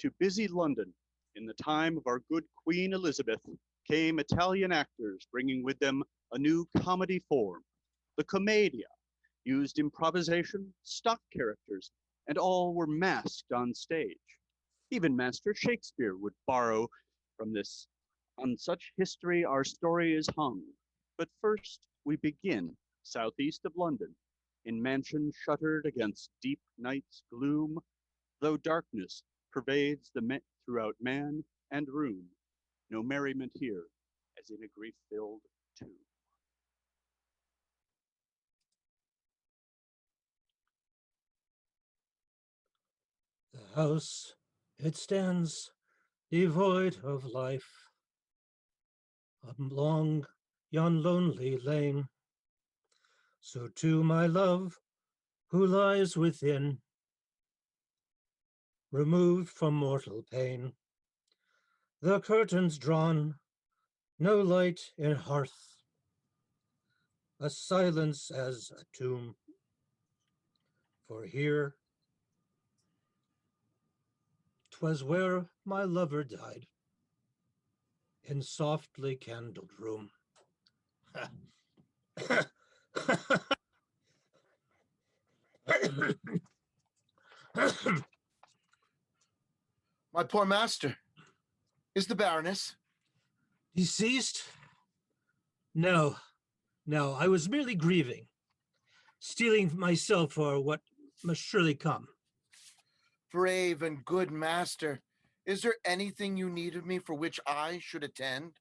To busy London, in the time of our good Queen Elizabeth, came Italian actors bringing with them a new comedy form, the commedia, used improvisation, stock characters, and all were masked on stage. Even Master Shakespeare would borrow from this. On such history our story is hung. But first we begin southeast of London, in mansion shuttered against deep night's gloom, though darkness pervades throughout man and room, no merriment here, as in a grief-filled tomb. The house, it stands devoid of life, along yon lonely lane. So to my love, who lies within, removed from mortal pain, the curtains drawn, no light in hearth, a silence as a tomb. For here 'twas where my lover died, in softly candled room. My poor master. Is the Baroness? Deceased? No, no, I was merely grieving, steeling myself for what must surely come. Brave and good master, is there anything you need of me for which I should attend?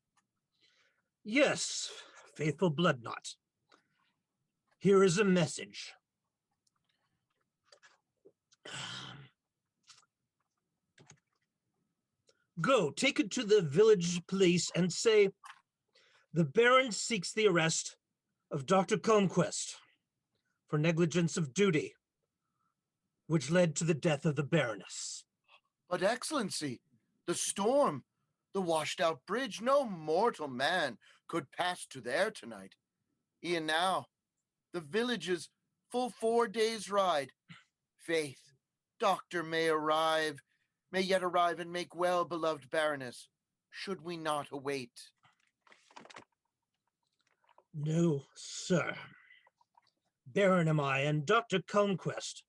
Yes, faithful Bloodknot. Here is a message. Go, take it to the village police and say, the Baron seeks the arrest of Dr. Conquest for negligence of duty, which led to the death of the Baroness. But Excellency, the storm, the washed out bridge, no mortal man could pass to there tonight. E'en now, the village is full 4 days' ride. Faith, doctor may yet arrive and make well, beloved Baroness. Should we not await? No, sir. Baron am I, and Dr. Conquest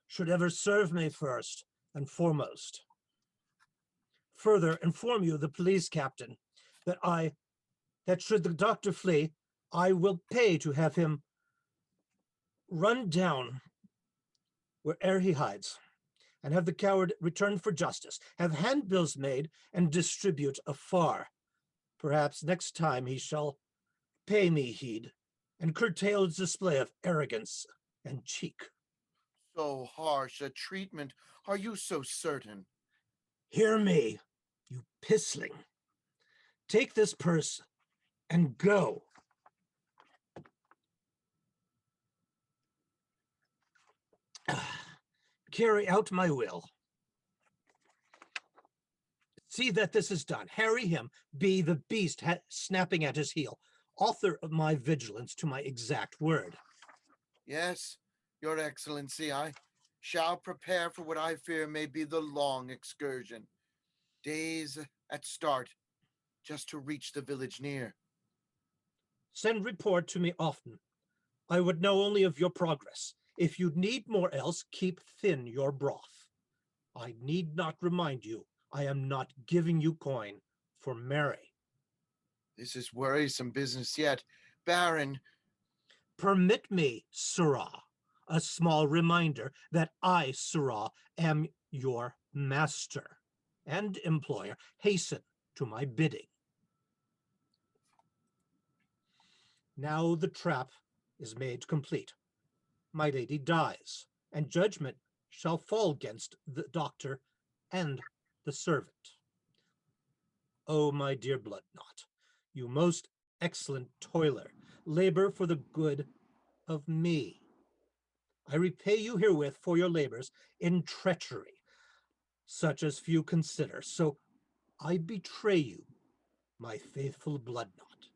should ever serve me first and foremost. Further, inform you, the police captain, that should the doctor flee, I will pay to have him run down where'er he hides, and have the coward returned for justice, have handbills made and distribute afar. Perhaps next time he shall pay me heed and curtail his display of arrogance and cheek. So harsh a treatment, are you so certain? Hear me, you pissling. Take this purse and go. Carry out my will. See that this is done. Harry him, be the beast snapping at his heel, author of my vigilance to my exact word. Yes, Your Excellency, I shall prepare for what I fear may be the long excursion. Days at start, just to reach the village near. Send report to me often. I would know only of your progress. If you need more else, keep thin your broth. I need not remind you, I am not giving you coin for Mary. This is worrisome business yet. Baron. Permit me, Sirrah, a small reminder that I, Sirrah, am your master and employer. Hasten to my bidding. Now the trap is made complete. My lady dies, and judgment shall fall against the doctor and the servant. Oh, my dear Bloodknot, you most excellent toiler, labor for the good of me. I repay you herewith for your labors in treachery, such as few consider. So I betray you, my faithful Bloodknot.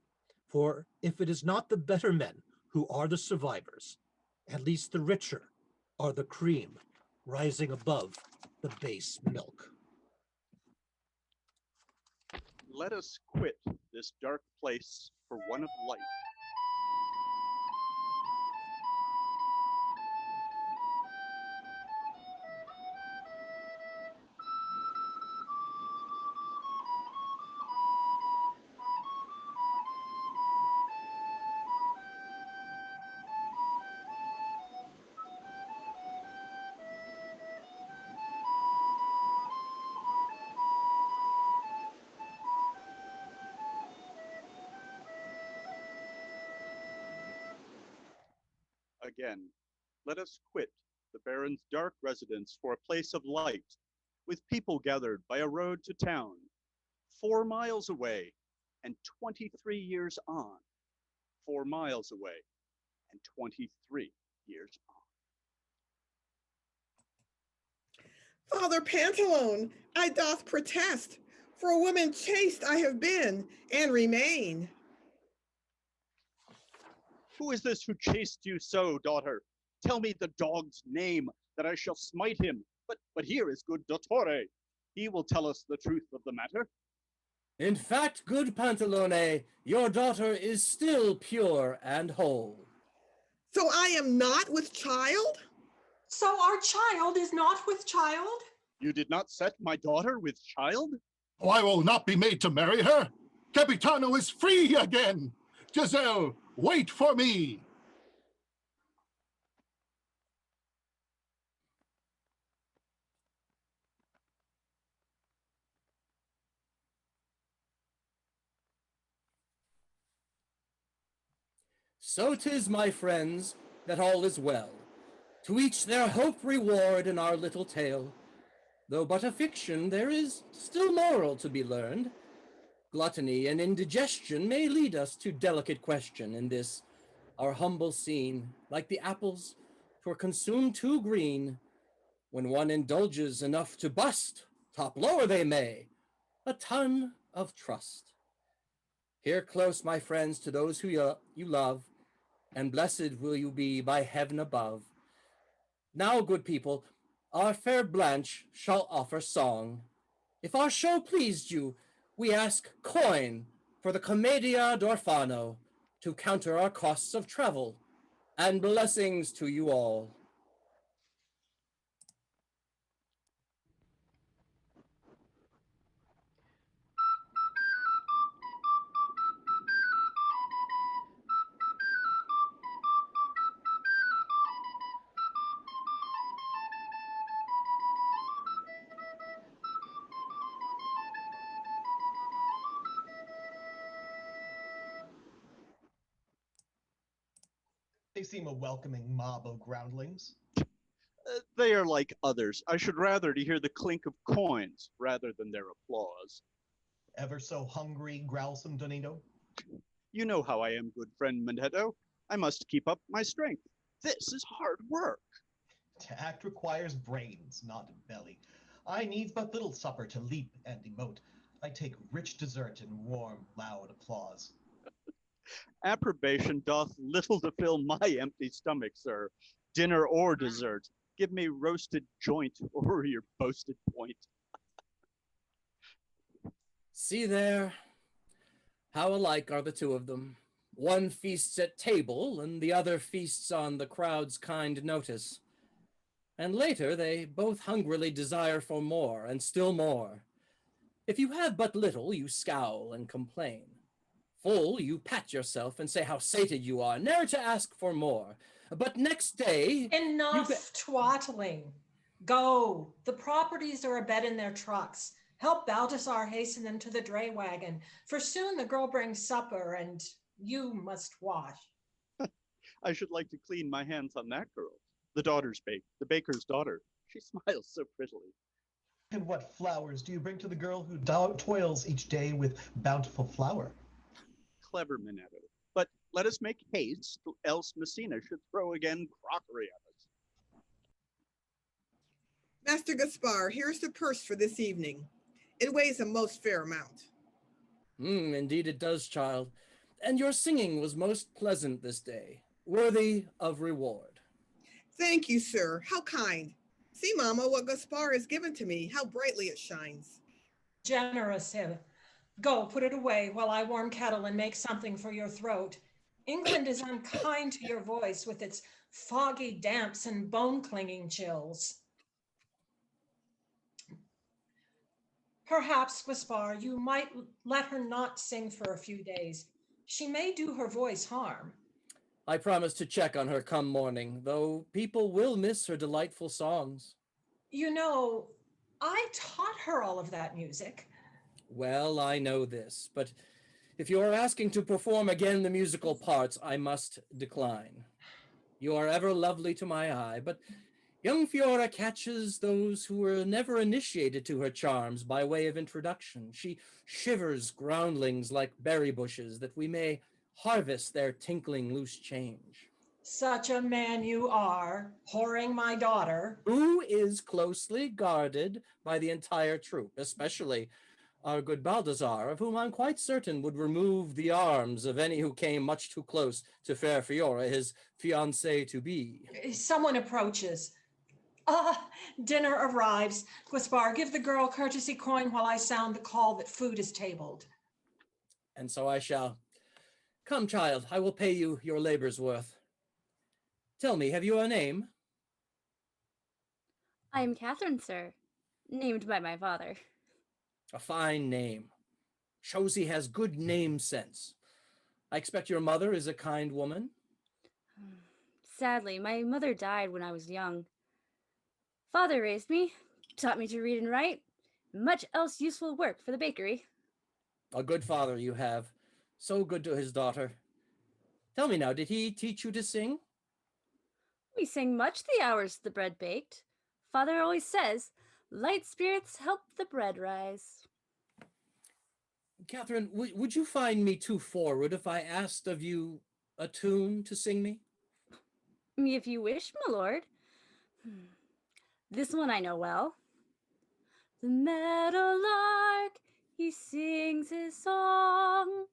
For if it is not the better men who are the survivors, at least the richer are the cream rising above the base milk. Let us quit this dark place for one of light. Again, let us quit the Baron's dark residence for a place of light, with people gathered by a road to town, 4 miles away and 23 years on. 4 miles away and 23 years on. Father Pantalone, I doth protest. For a woman chaste I have been and remain. Who is this who chased you so, daughter? Tell me the dog's name, that I shall smite him. But here is good Dottore. He will tell us the truth of the matter. In fact, good Pantalone, your daughter is still pure and whole. So I am not with child? So our child is not with child? You did not set my daughter with child? Oh, I will not be made to marry her. Capitano is free again. Giselle, wait for me. So 'tis, my friends, that all is well. To each their hope reward in our little tale. Though but a fiction, there is still moral to be learned. Gluttony and indigestion may lead us to delicate question in this, our humble scene. Like the apples, 'twere consumed too green. When one indulges enough to bust, top lower they may, a ton of trust. Here close, my friends, to those who you love, and blessed will you be by heaven above. Now, good people, our fair Blanche shall offer song. If our show pleased you, we ask coin for the Commedia d'Orfano to counter our costs of travel, and blessings to you all. They seem a welcoming mob of groundlings. They are like others. I should rather to hear the clink of coins rather than their applause. Ever so hungry, growlsome Donito? You know how I am, good friend Mendetto. I must keep up my strength. This is hard work. To act requires brains, not belly. I needs but little supper to leap and emote. I take rich dessert and warm, loud applause. Approbation doth little to fill my empty stomach, sir. Dinner or dessert. Give me roasted joint or your boasted point. See there, how alike are the two of them. One feasts at table, and the other feasts on the crowd's kind notice. And later they both hungrily desire for more, and still more. If you have but little, you scowl and complain. Full, you pat yourself and say how sated you are, ne'er to ask for more. But next day... Enough twaddling. Go. The properties are abed in their trucks. Help Baldassar hasten them to the dray wagon, for soon the girl brings supper, and you must wash. I should like to clean my hands on that girl. The daughter's bake, the baker's daughter. She smiles so prettily. And what flowers do you bring to the girl who toils each day with bountiful flour? Clever Minetto. But let us make haste, else Messina should throw again crockery at us. Master Gaspar, here's the purse for this evening. It weighs a most fair amount. Indeed it does, child. And your singing was most pleasant this day, worthy of reward. Thank you, sir. How kind. See, Mama, what Gaspar has given to me, how brightly it shines. Generous him. Go, put it away while I warm kettle and make something for your throat. England is unkind to your voice with its foggy damps and bone-clinging chills. Perhaps, Gaspar, you might let her not sing for a few days. She may do her voice harm. I promise to check on her come morning, though people will miss her delightful songs. You know, I taught her all of that music. Well, I know this, but if you are asking to perform again the musical parts, I must decline. You are ever lovely to my eye, but young Fiora catches those who were never initiated to her charms by way of introduction. She shivers groundlings like berry bushes that we may harvest their tinkling loose change. Such a man you are, whoring my daughter. Who is closely guarded by the entire troop, especially our good Baldassar, of whom I'm quite certain would remove the arms of any who came much too close to fair Fiora, his fiancée-to-be. Someone approaches. Dinner arrives. Gaspar, give the girl courtesy coin while I sound the call that food is tabled. And so I shall. Come, child, I will pay you your labor's worth. Tell me, have you a name? I am Catherine, sir, named by my father. A fine name. Shows he has good name sense. I expect your mother is a kind woman? Sadly, my mother died when I was young. Father raised me, taught me to read and write, much else useful work for the bakery. A good father you have. So good to his daughter. Tell me now, did he teach you to sing? We sang much the hours the bread baked. Father always says, light spirits help the bread rise. Catherine, would you find me too forward if I asked of you a tune to sing me? If you wish, my lord. This one I know well. The meadowlark, he sings his song,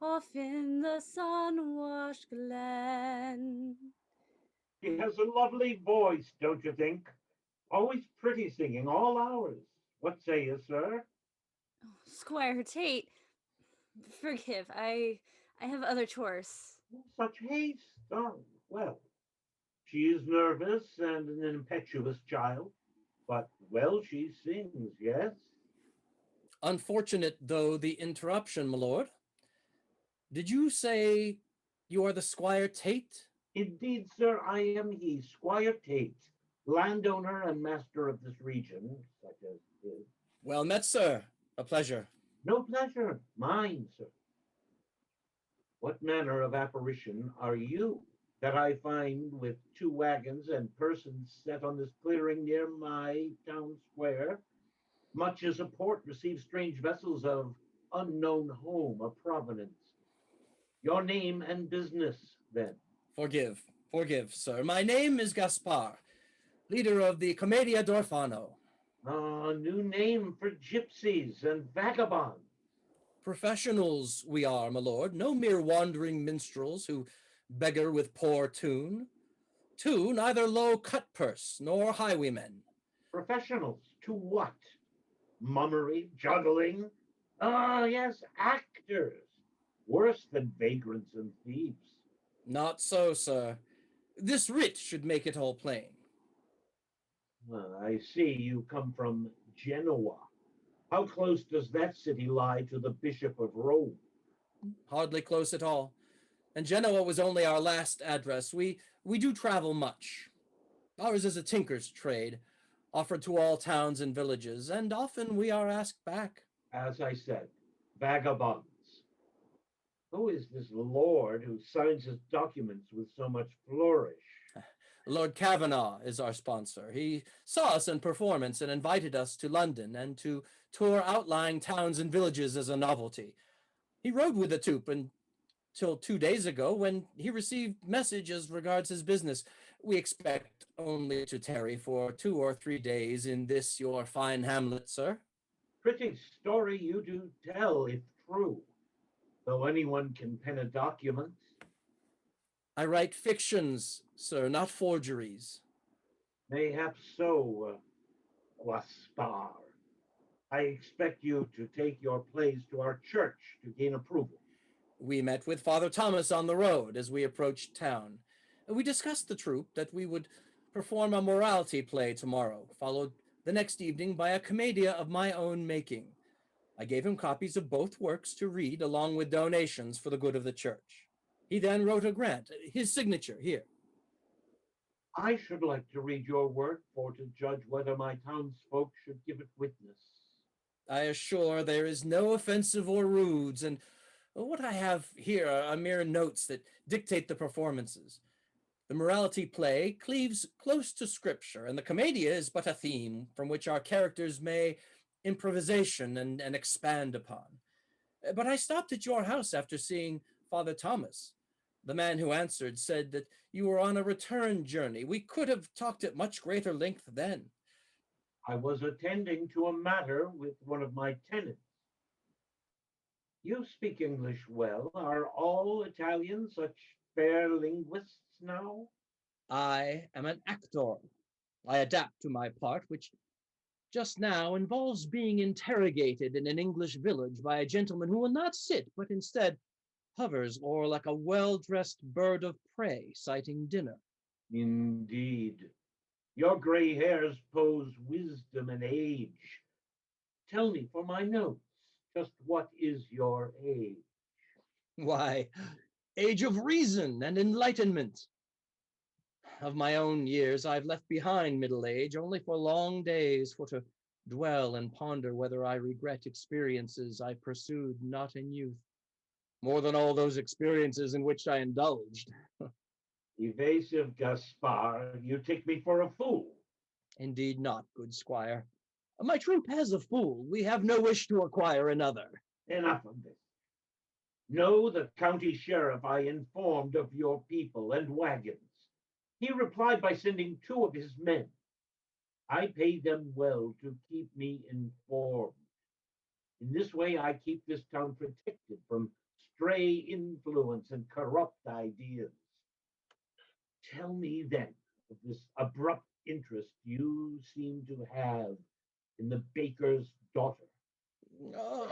off in the sun-washed glen. He has a lovely voice, don't you think? Always pretty singing, all hours. What say you, sir? Squire Tate, forgive, I have other chores. Such haste. Oh, well. She is nervous and an impetuous child, but well she sings, yes? Unfortunate, though, the interruption, my lord. Did you say you are the Squire Tate? Indeed, sir, I am he, Squire Tate, landowner and master of this region, such as his. Well met, sir. A pleasure. No pleasure, mine, sir. What manner of apparition are you, that I find with 2 wagons and persons set on this clearing near my town square, much as a port receives strange vessels of unknown home or provenance? Your name and business, then? Forgive, sir. My name is Gaspar, leader of the Commedia d'Orfano. A new name for gypsies and vagabonds. Professionals we are, my lord, no mere wandering minstrels who beggar with poor tune. Two, neither low cut-purse nor highwaymen. Professionals to what? Mummery, juggling? Ah, yes, actors. Worse than vagrants and thieves. Not so, sir. This writ should make it all plain. I see you come from Genoa. How close does that city lie to the Bishop of Rome? Hardly close at all. And Genoa was only our last address. We do travel much. Ours is a tinker's trade, offered to all towns and villages, and often we are asked back. As I said, vagabonds. Who is this lord who signs his documents with so much flourish? Lord Kavanaugh is our sponsor. He saw us in performance and invited us to London and to tour outlying towns and villages as a novelty. He rode with the troupe until 2 days ago, when he received message as regards his business. We expect only to tarry for 2 or 3 days in this your fine hamlet, sir. Pretty story you do tell, if true. Though anyone can pen a document. I write fictions, sir, not forgeries. Mayhaps so, Gaspar. I expect you to take your plays to our church to gain approval. We met with Father Thomas on the road as we approached town. We discussed the troupe that we would perform a morality play tomorrow, followed the next evening by a commedia of my own making. I gave him copies of both works to read, along with donations for the good of the church. He then wrote a grant, his signature here. I should like to read your work for to judge whether my townsfolk should give it witness. I assure there is no offensive or rudes, and what I have here are mere notes that dictate the performances. The morality play cleaves close to scripture, and the commedia is but a theme from which our characters may improvisation and expand upon. But I stopped at your house after seeing Father Thomas. The man who answered said that you were on a return journey. We could have talked at much greater length then. I was attending to a matter with one of my tenants. You speak English well. Are all Italians such fair linguists now? I am an actor. I adapt to my part, which just now involves being interrogated in an English village by a gentleman who will not sit, but instead hovers o'er like a well-dressed bird of prey sighting dinner. Indeed. Your gray hairs pose wisdom and age. Tell me for my notes, just what is your age? Why, age of reason and enlightenment. Of my own years, I've left behind middle age only for long days, for to dwell and ponder whether I regret experiences I pursued not in youth, more than all those experiences in which I indulged. Evasive Gaspar, you take me for a fool. Indeed not, good squire. My troop has a fool. We have no wish to acquire another. Enough of this. Know the county sheriff I informed of your people and wagons. He replied by sending 2 of his men. I pay them well to keep me informed. In this way, I keep this town protected from stray influence and corrupt ideas. Tell me then of this abrupt interest you seem to have in the baker's daughter.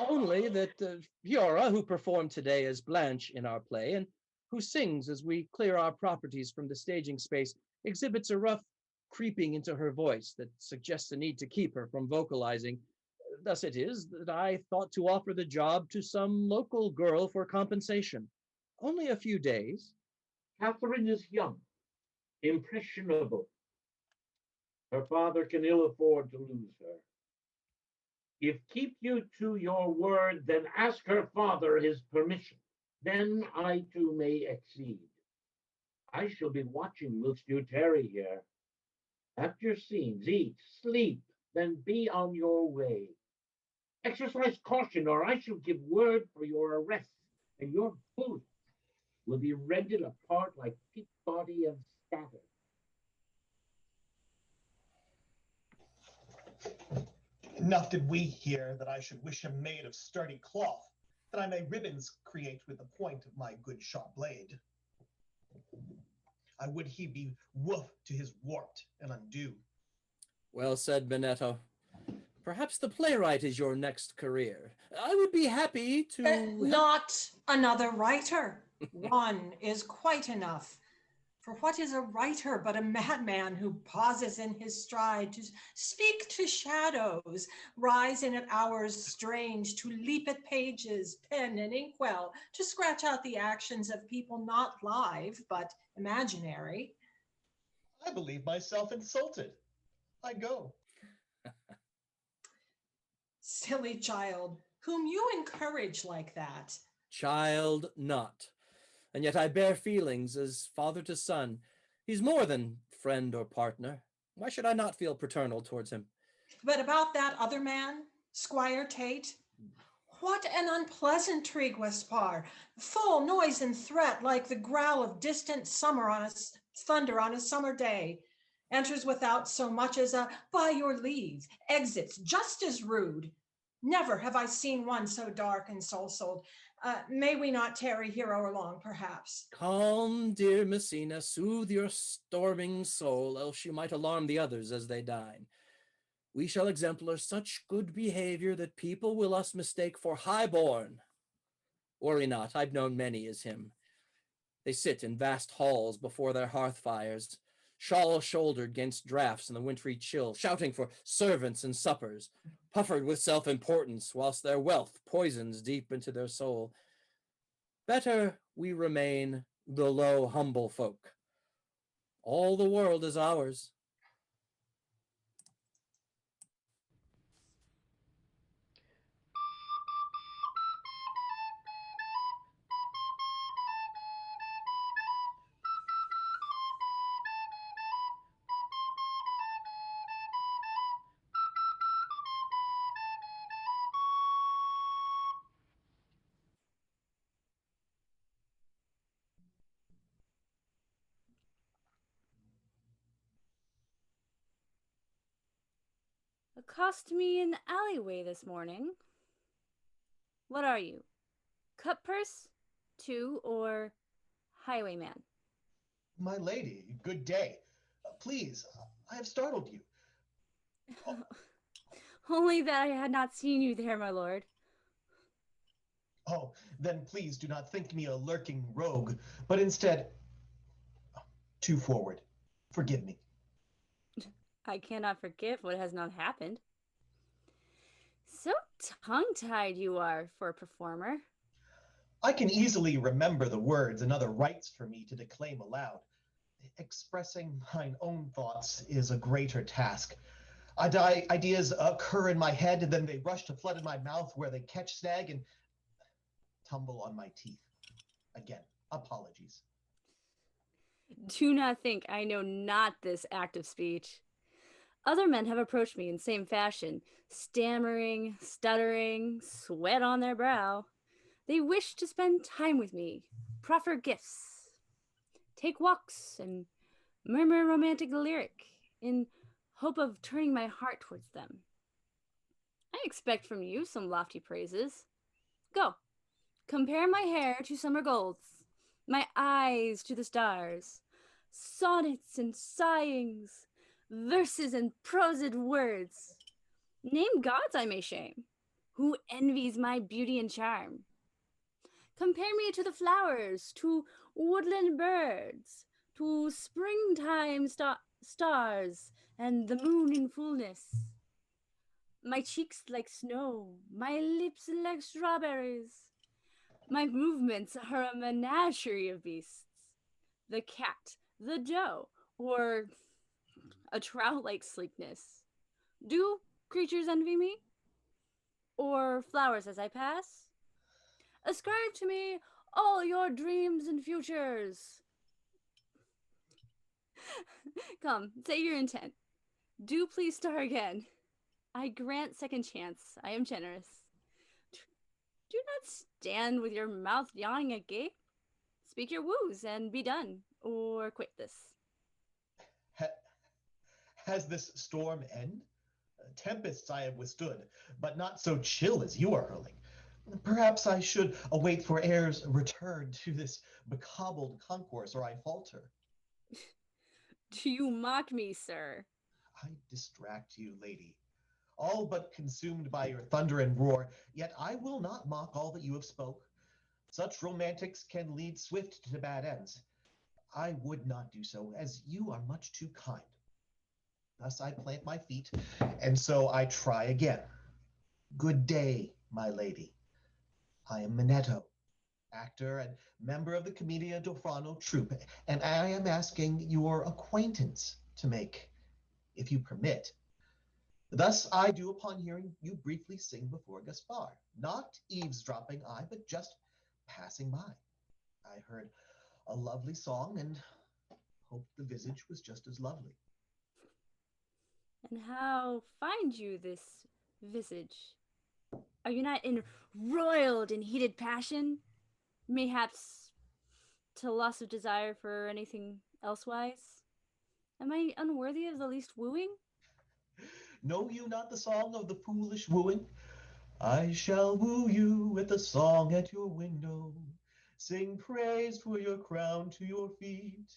Only that Fiora, who performed today as Blanche in our play, and who sings as we clear our properties from the staging space, exhibits a rough creeping into her voice that suggests a need to keep her from vocalizing. Thus it is that I thought to offer the job to some local girl for compensation. Only a few days. Catherine is young, impressionable. Her father can ill afford to lose her. If keep you to your word, then ask her father his permission. Then I too may accede. I shall be watching whilst you tarry here. After your scenes, eat, sleep, then be on your way. Exercise caution, or I shall give word for your arrest, and your bullets will be rended apart like peabody and scattered. Enough did we hear that I should wish him made of sturdy cloth, that I may ribbons create with the point of my good sharp blade. I would he be woof to his warped and undo. Well said, Benetto. Perhaps the playwright is your next career. I would be happy to... Not another writer. One is quite enough. For what is a writer but a madman who pauses in his stride to speak to shadows, rise in at hours strange, to leap at pages, pen and inkwell, to scratch out the actions of people not live but imaginary? I believe myself insulted. I go. Silly child, whom you encourage like that. Child not. And yet I bear feelings as father to son. He's more than friend or partner. Why should I not feel paternal towards him? But about that other man, Squire Tate, what an unpleasantry, Gaspar. Full noise and threat like the growl of distant thunder on a summer day. Enters without so much as a by your leave. Exits just as rude. Never have I seen one so dark and soul-souled. May we not tarry here o'erlong, perhaps? Calm, dear Messina, soothe your storming soul, else you might alarm the others as they dine. We shall exemplar such good behavior that people will us mistake for high-born. Worry not, I've known many as him. They sit in vast halls before their hearth fires, shawl-shouldered gainst draughts in the wintry chill, shouting for servants and suppers, puffered with self-importance, whilst their wealth poisons deep into their soul. Better we remain the low, humble folk. All the world is ours. Accost me in the alleyway this morning. What are you? Cutpurse, too, or highwayman? My lady, good day. Please, I have startled you. Only that I had not seen you there, my lord. Oh, then please do not think me a lurking rogue, but instead, too forward. Forgive me. I cannot forgive what has not happened. So tongue-tied you are for a performer. I can easily remember the words another writes for me to declaim aloud. Expressing mine own thoughts is a greater task. Ideas occur in my head, and then they rush to flood in my mouth where they catch, snag, and tumble on my teeth. Again, apologies. Do not think I know not this act of speech. Other men have approached me in same fashion, stammering, stuttering, sweat on their brow. They wish to spend time with me, proffer gifts, take walks, and murmur romantic lyric in hope of turning my heart towards them. I expect from you some lofty praises. Go, compare my hair to summer golds, my eyes to the stars, sonnets and sighings, verses and prosed words. Name gods I may shame, who envies my beauty and charm. Compare me to the flowers, to woodland birds, to springtime stars, and the moon in fullness. My cheeks like snow, my lips like strawberries. My movements are a menagerie of beasts. The cat, the doe, or a trout-like sleekness. Do creatures envy me? Or flowers as I pass? Ascribe to me all your dreams and futures. Come, say your intent. Do please star again. I grant second chance. I am generous. Do not stand with your mouth yawning agape. Speak your woos and be done, or quit this. Has this storm end? Tempests I have withstood, but not so chill as you are hurling. Perhaps I should await for air's return to this becobbled concourse, or I falter. Do you mock me, sir? I distract you, lady, all but consumed by your thunder and roar, yet I will not mock all that you have spoke. Such romantics can lead swift to bad ends. I would not do so, as you are much too kind. Thus I plant my feet, and so I try again. Good day, my lady. I am Minetto, actor and member of the Commedia d'Orfano troupe, and I am asking your acquaintance to make, if you permit. Thus I do upon hearing you briefly sing before Gaspar, not eavesdropping I, but just passing by. I heard a lovely song and hoped the visage was just as lovely. And how find you this visage? Are you not embroiled in heated passion? Mayhaps to loss of desire for anything elsewise? Am I unworthy of the least wooing? Know you not the song of the foolish wooing? I shall woo you with a song at your window, sing praise for your crown to your feet.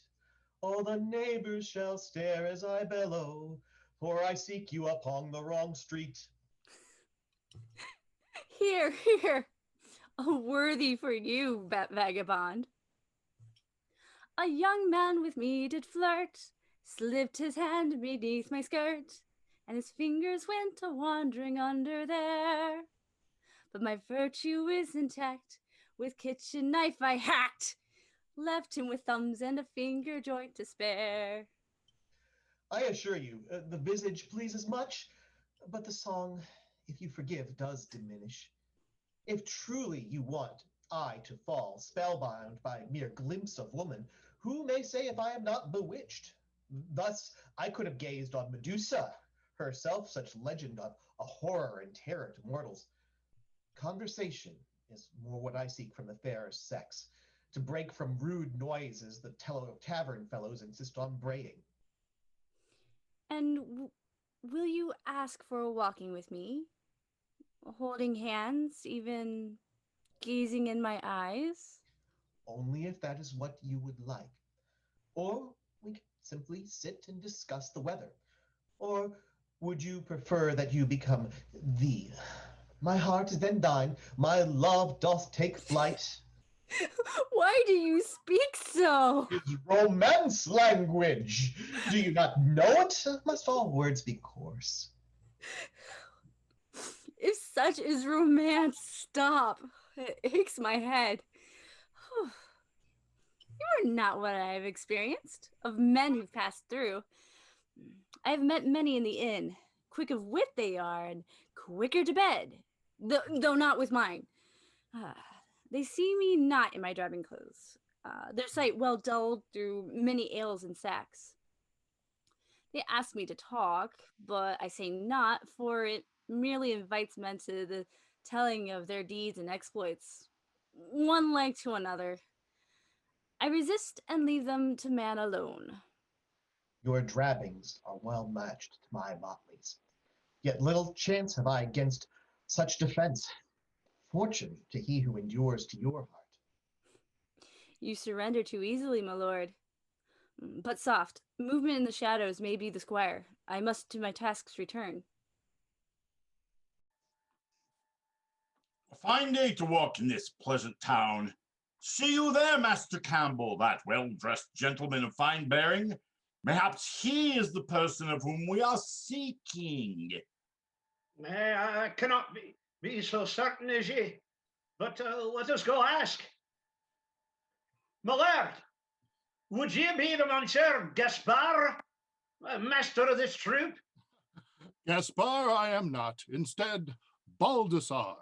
All the neighbors shall stare as I bellow, for I seek you upon the wrong street. Here, here, a worthy for you, vagabond. A young man with me did flirt, slipped his hand beneath my skirt, and his fingers went a-wandering under there. But my virtue is intact, with kitchen knife I hacked, left him with thumbs and a finger joint to spare. I assure you, the visage pleases much, but the song, if you forgive, does diminish. If truly you want I to fall spellbound by mere glimpse of woman, who may say if I am not bewitched? Thus I could have gazed on Medusa, herself such legend of a horror and terror to mortals. Conversation is more what I seek from the fair sex, to break from rude noises the tavern fellows insist on braying. And will you ask for a walking with me? Holding hands, even gazing in my eyes? Only if that is what you would like. Or we could simply sit and discuss the weather. Or would you prefer that you become thee? My heart is then thine, my love doth take flight. Why do you speak so? It's romance language. Do you not know it? Must all words be coarse? If such is romance, stop. It aches my head. You are not what I have experienced of men who've passed through. I have met many in the inn. Quick of wit they are, and quicker to bed, though not with mine. They see me not in my driving clothes, their sight well dulled through many ales and sacks. They ask me to talk, but I say not, for it merely invites men to the telling of their deeds and exploits, one like to another. I resist and leave them to man alone. Your drabbings are well matched to my motleys. Yet little chance have I against such defense. Fortune to he who endures to your heart. You surrender too easily, my lord. But soft, movement in the shadows may be the squire. I must to my tasks return. A fine day to walk in this pleasant town. See you there, Master Campbell, that well-dressed gentleman of fine bearing. Perhaps he is the person of whom we are seeking. I cannot be so certain as ye, but let us go ask. My lord, would ye be the Monsieur Gaspard, master of this troop? Gaspar I am not. Instead, Baldassar.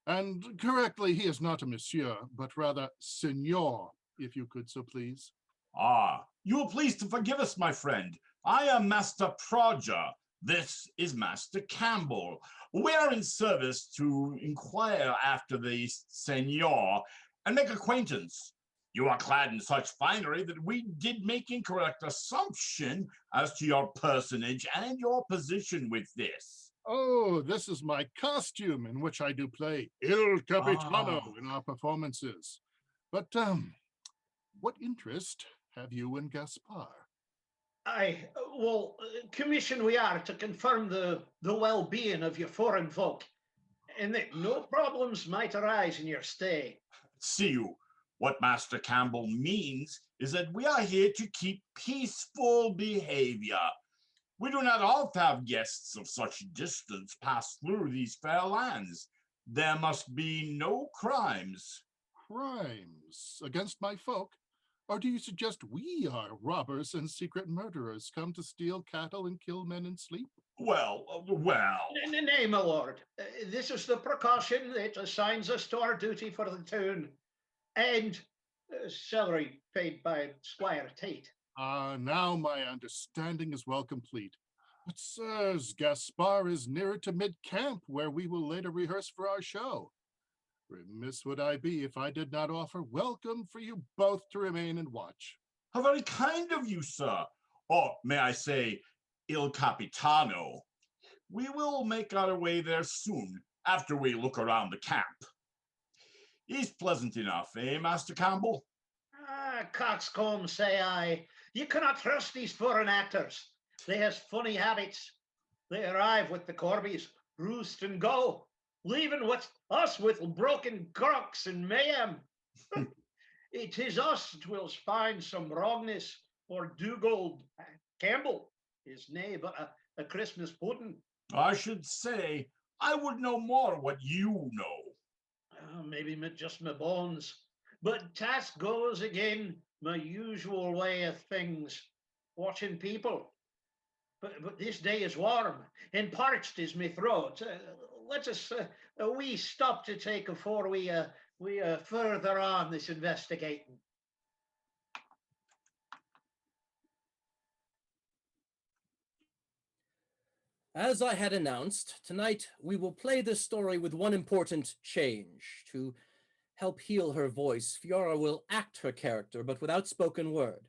And correctly, he is not a monsieur, but rather Signor, if you could so please. Ah, you will please to forgive us, my friend. I am Master Prodger. This is Master Campbell. We are in service to inquire after the Senor and make acquaintance. You are clad in such finery that we did make incorrect assumption as to your personage and your position with this. Oh, this is my costume in which I do play Il Capitano in our performances. But, what interest have you in Gaspar? Commission we are to confirm the well-being of your foreign folk, and that no problems might arise in your stay. See you. What Master Campbell means is that we are here to keep peaceful behavior. We do not often have guests of such distance pass through these fair lands. There must be no crimes. Crimes against my folk? Or do you suggest we are robbers and secret murderers come to steal cattle and kill men in sleep? Well. Nay, my lord. This is the precaution that assigns us to our duty for the town, and salary paid by Squire Tate. Now my understanding is well complete. But sirs, Gaspar is nearer to mid-camp, where we will later rehearse for our show. Remiss would I be if I did not offer welcome for you both to remain and watch. How very kind of you, sir. Or may I say, Il Capitano. We will make our way there soon. after we look around the camp. He's pleasant enough, eh, Master Campbell? Ah, coxcomb, say I. You cannot trust these foreign actors. They has funny habits. They arrive with the Corbies, roost and go, leaving us with broken crocks and mayhem. It is us that will find some wrongness, or Dugald Campbell is nay but a Christmas pudding. I should say I would know more what you know. Maybe just my bones. But task goes again, my usual way of things, watching people. But this day is warm, and parched is my throat. Let us a wee stop to take afore we further on this investigating. As I had announced, tonight we will play this story with one important change. To help heal her voice, Fiora will act her character, but without spoken word.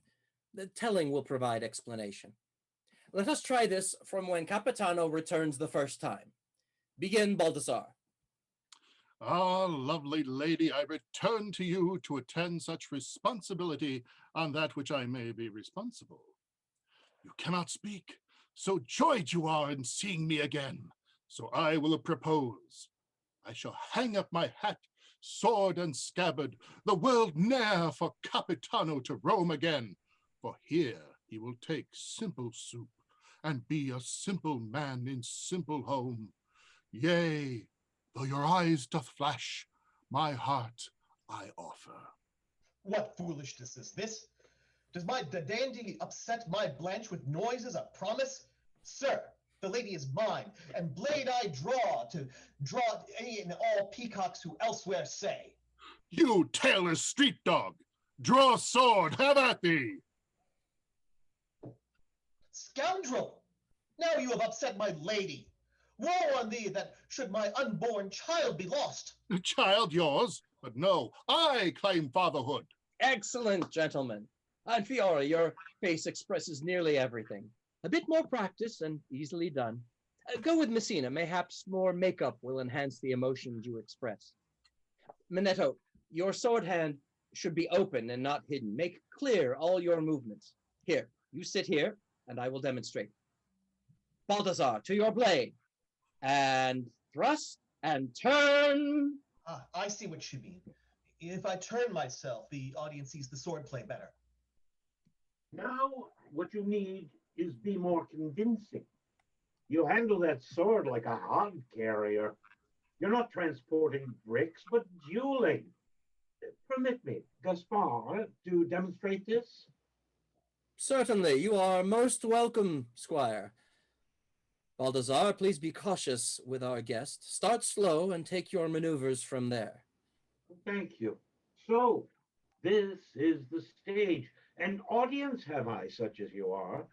The telling will provide explanation. Let us try this from when Capitano returns the first time. Begin, Baldassar. Ah, lovely lady, I return to you to attend such responsibility on that which I may be responsible. You cannot speak, so joyed you are in seeing me again. So I will propose. I shall hang up my hat, sword and scabbard, the world ne'er for Capitano to roam again. For here he will take simple soup, and be a simple man in simple home. Yea, though your eyes doth flash, my heart I offer. What foolishness is this? Does my dandy upset my Blanche with noises of promise? Sir, the lady is mine, and blade I draw any and all peacocks who elsewhere say. You tailor's street dog, draw sword, have at thee! Scoundrel! Now you have upset my lady. Woe on thee that should my unborn child be lost. The child yours, but no, I claim fatherhood. Excellent, gentlemen. And Fiora, your face expresses nearly everything. A bit more practice and easily done. Go with Messina. Mayhaps more makeup will enhance the emotions you express. Minetto, your sword hand should be open and not hidden. Make clear all your movements. Here, you sit here, and I will demonstrate. Baldassar, to your blade. And thrust, and turn. Ah, I see what you mean. If I turn myself, the audience sees the swordplay better. Now, what you need is be more convincing. You handle that sword like a hod carrier. You're not transporting bricks, but dueling. Permit me, Gaspar, to demonstrate this? Certainly, you are most welcome, Squire. Baldassar, please be cautious with our guest. Start slow and take your maneuvers from there. Thank you. So, this is the stage. An audience have I, such as you are.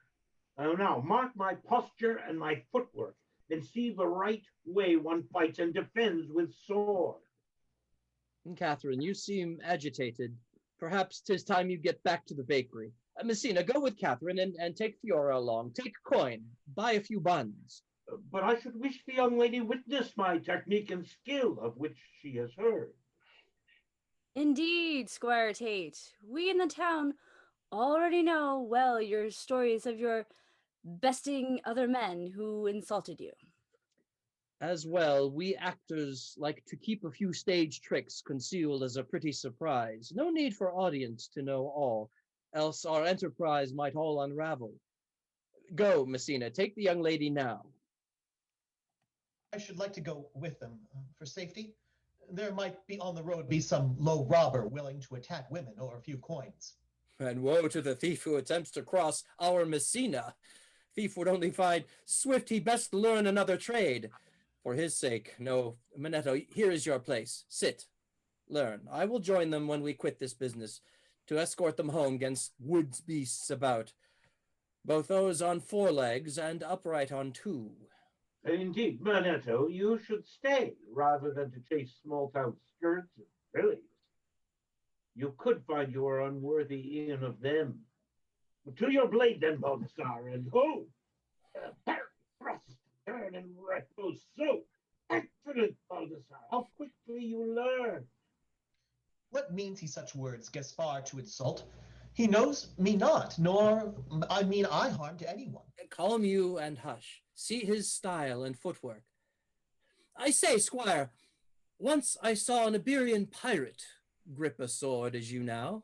Now, mark my posture and my footwork, and see the right way one fights and defends with sword. Catherine, you seem agitated. Perhaps 'tis time you get back to the bakery. Messina, go with Catherine and take Fiora along. Take coin. Buy a few buns. But I should wish the young lady witness my technique and skill, of which she has heard. Indeed, Squire Tate. We in the town already know well your stories of your besting other men who insulted you. As well, we actors like to keep a few stage tricks concealed as a pretty surprise. No need for audience to know all, else our enterprise might all unravel. Go, Messina, take the young lady now. I should like to go with them for safety. There might be on the road be some low robber willing to attack women or a few coins. And woe to the thief who attempts to cross our Messina. Thief would only find swift he best learn another trade. For his sake, no, Minetto, here is your place. Sit, learn. I will join them when we quit this business, to escort them home against woods beasts about, both those on 4 legs and upright on 2. Indeed, Manetto, you should stay rather than to chase small-town skirts and fillies. You could find you are unworthy e'en of them. To your blade then, Baldassar, and ho! Parry, thrust, turn, and repose so. Excellent, Baldassar. How quickly you learn. What means he such words, Gaspar, to insult? He knows me not, nor I mean I harm to anyone. Calm you and hush. See his style and footwork. I say, squire, once I saw an Iberian pirate grip a sword as you now.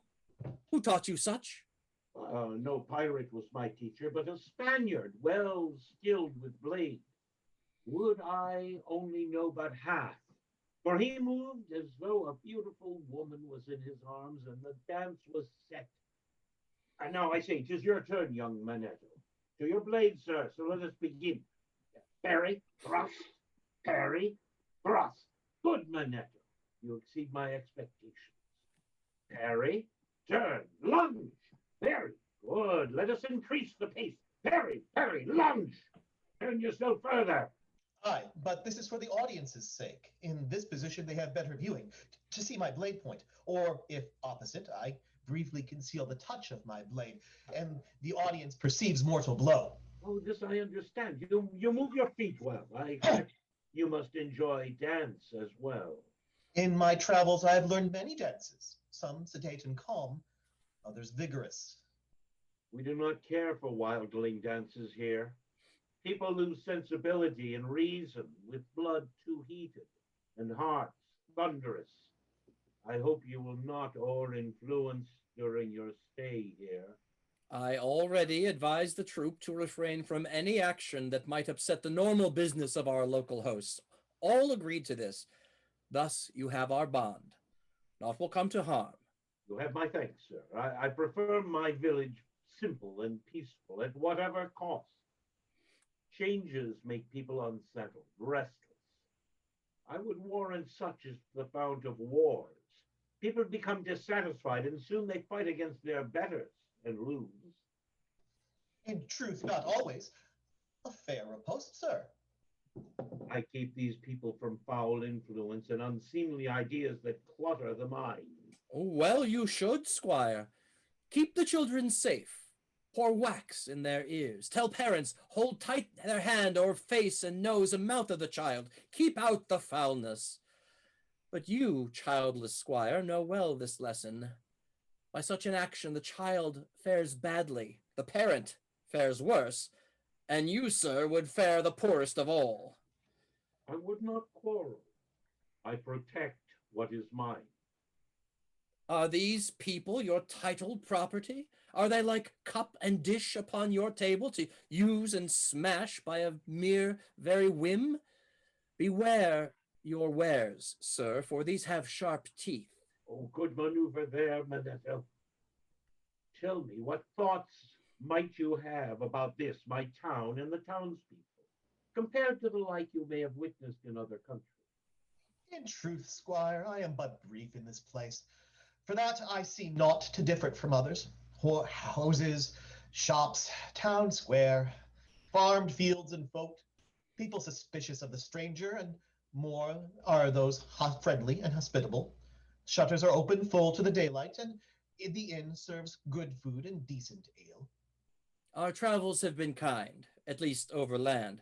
Who taught you such? No pirate was my teacher, but a Spaniard, well skilled with blade. Would I only know but half, for he moved as though a beautiful woman was in his arms, and the dance was set. And now I say, 'tis your turn, young Manetto. To your blade, sir, so let us begin. Parry, thrust, parry, thrust. Good, Manetto. You exceed my expectations. Parry, turn, lunge. Very good. Let us increase the pace. Parry, parry, lunge. Turn yourself further. Aye, but this is for the audience's sake. In this position, they have better viewing to see my blade point. Or, if opposite, I briefly conceal the touch of my blade, and the audience perceives mortal blow. Oh, this I understand. You move your feet well. I expect you must enjoy dance as well. In my travels, I have learned many dances, some sedate and calm, others vigorous. We do not care for wildling dances here. People lose sensibility and reason with blood too heated and hearts thunderous. I hope you will not over-influence during your stay here. I already advised the troop to refrain from any action that might upset the normal business of our local hosts. All agreed to this. Thus, you have our bond. Naught will come to harm. You have my thanks, sir. I prefer my village simple and peaceful at whatever cost. Changes make people unsettled, restless. I would warrant such as the fount of wars. People become dissatisfied, and soon they fight against their betters and lose. In truth, not always. A fair riposte, sir. I keep these people from foul influence and unseemly ideas that clutter the mind. Well, you should, squire. Keep the children safe. Pour wax in their ears. Tell parents, hold tight their hand or face and nose and mouth of the child. Keep out the foulness. But you, childless squire, know well this lesson. By such an action, the child fares badly, the parent fares worse, and you, sir, would fare the poorest of all. I would not quarrel. I protect what is mine. Are these people your titled property? Are they like cup and dish upon your table to use and smash by a mere very whim? Beware your wares, sir, for these have sharp teeth. Oh, good maneuver there, Manetto. Tell me, what thoughts might you have about this, my town, and the townspeople, compared to the like you may have witnessed in other countries? In truth, squire, I am but brief in this place. For that I see naught to differ from others. Houses, shops, town square, farmed fields and folk, people suspicious of the stranger, and more are those friendly and hospitable. Shutters are open full to the daylight, and the inn serves good food and decent ale. Our travels have been kind, at least overland.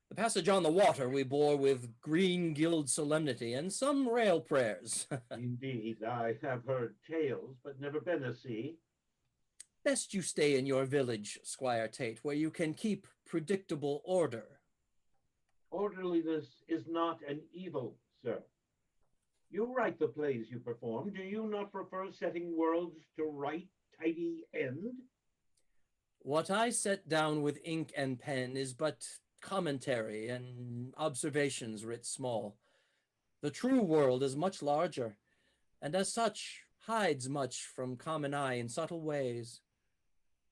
The passage on the water we bore with green guild solemnity and some rail prayers. Indeed, I have heard tales, but never been a sea. Best you stay in your village, Squire Tate, where you can keep predictable order. Orderliness is not an evil, sir. You write the plays you perform. Do you not prefer setting worlds to right, tidy end? What I set down with ink and pen is but commentary and observations writ small. The true world is much larger, and as such hides much from common eye in subtle ways.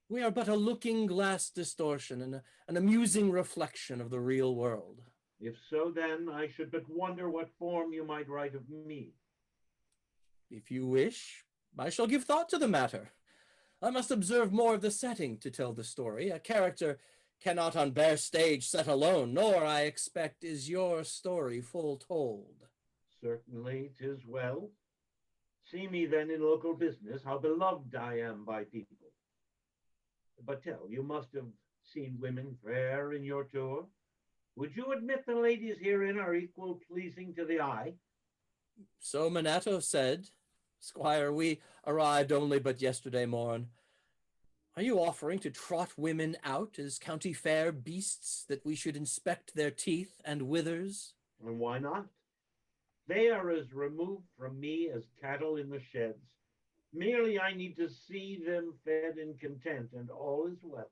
We are but a looking-glass distortion and an amusing reflection of the real world. If so, then I should but wonder what form you might write of me. If you wish, I shall give thought to the matter. I must observe more of the setting to tell the story. A character cannot on bare stage set alone, nor, I expect, is your story full told. Certainly 'tis well. See me then in local business, how beloved I am by people. But tell, you must have seen women fair in your tour? Would you admit the ladies herein are equal pleasing to the eye? So Minato said. Squire, we arrived only but yesterday morn. Are you offering to trot women out as county fair beasts that we should inspect their teeth and withers? And why not? They are as removed from me as cattle in the sheds. Merely I need to see them fed and content, and all is well.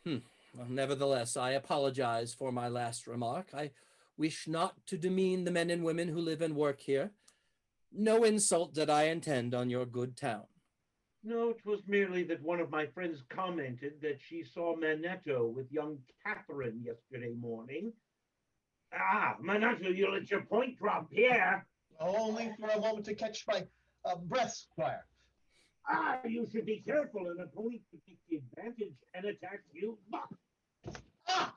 Well, nevertheless, I apologize for my last remark. I wish not to demean the men and women who live and work here. No insult did I intend on your good town. No, it was merely that one of my friends commented that she saw Manetto with young Catherine yesterday morning. Ah, Manetto, you let your point drop here. Only for a moment to catch my breath, Squire. Ah, you should be careful. An opponent could take the advantage and attack you. Ah!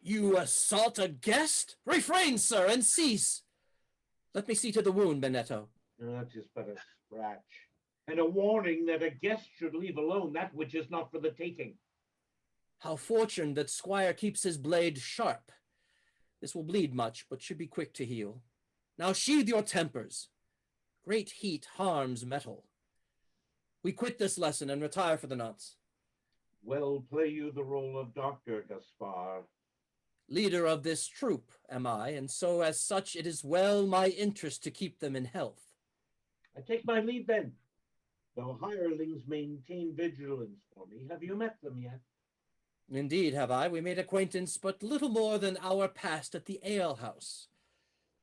You assault a guest? Refrain, sir, and cease. Let me see to the wound, Manetto. That is but a scratch. And a warning that a guest should leave alone that which is not for the taking. How fortunate that Squire keeps his blade sharp. This will bleed much, but should be quick to heal. Now sheathe your tempers. Great heat harms metal. We quit this lesson and retire for the nonce. Well, play you the role of Dr. Gaspar. Leader of this troop am I, and so as such it is well my interest to keep them in health. I take my leave then. Though hirelings maintain vigilance for me, have you met them yet? Indeed have I. We made acquaintance but little more than hour past at the alehouse.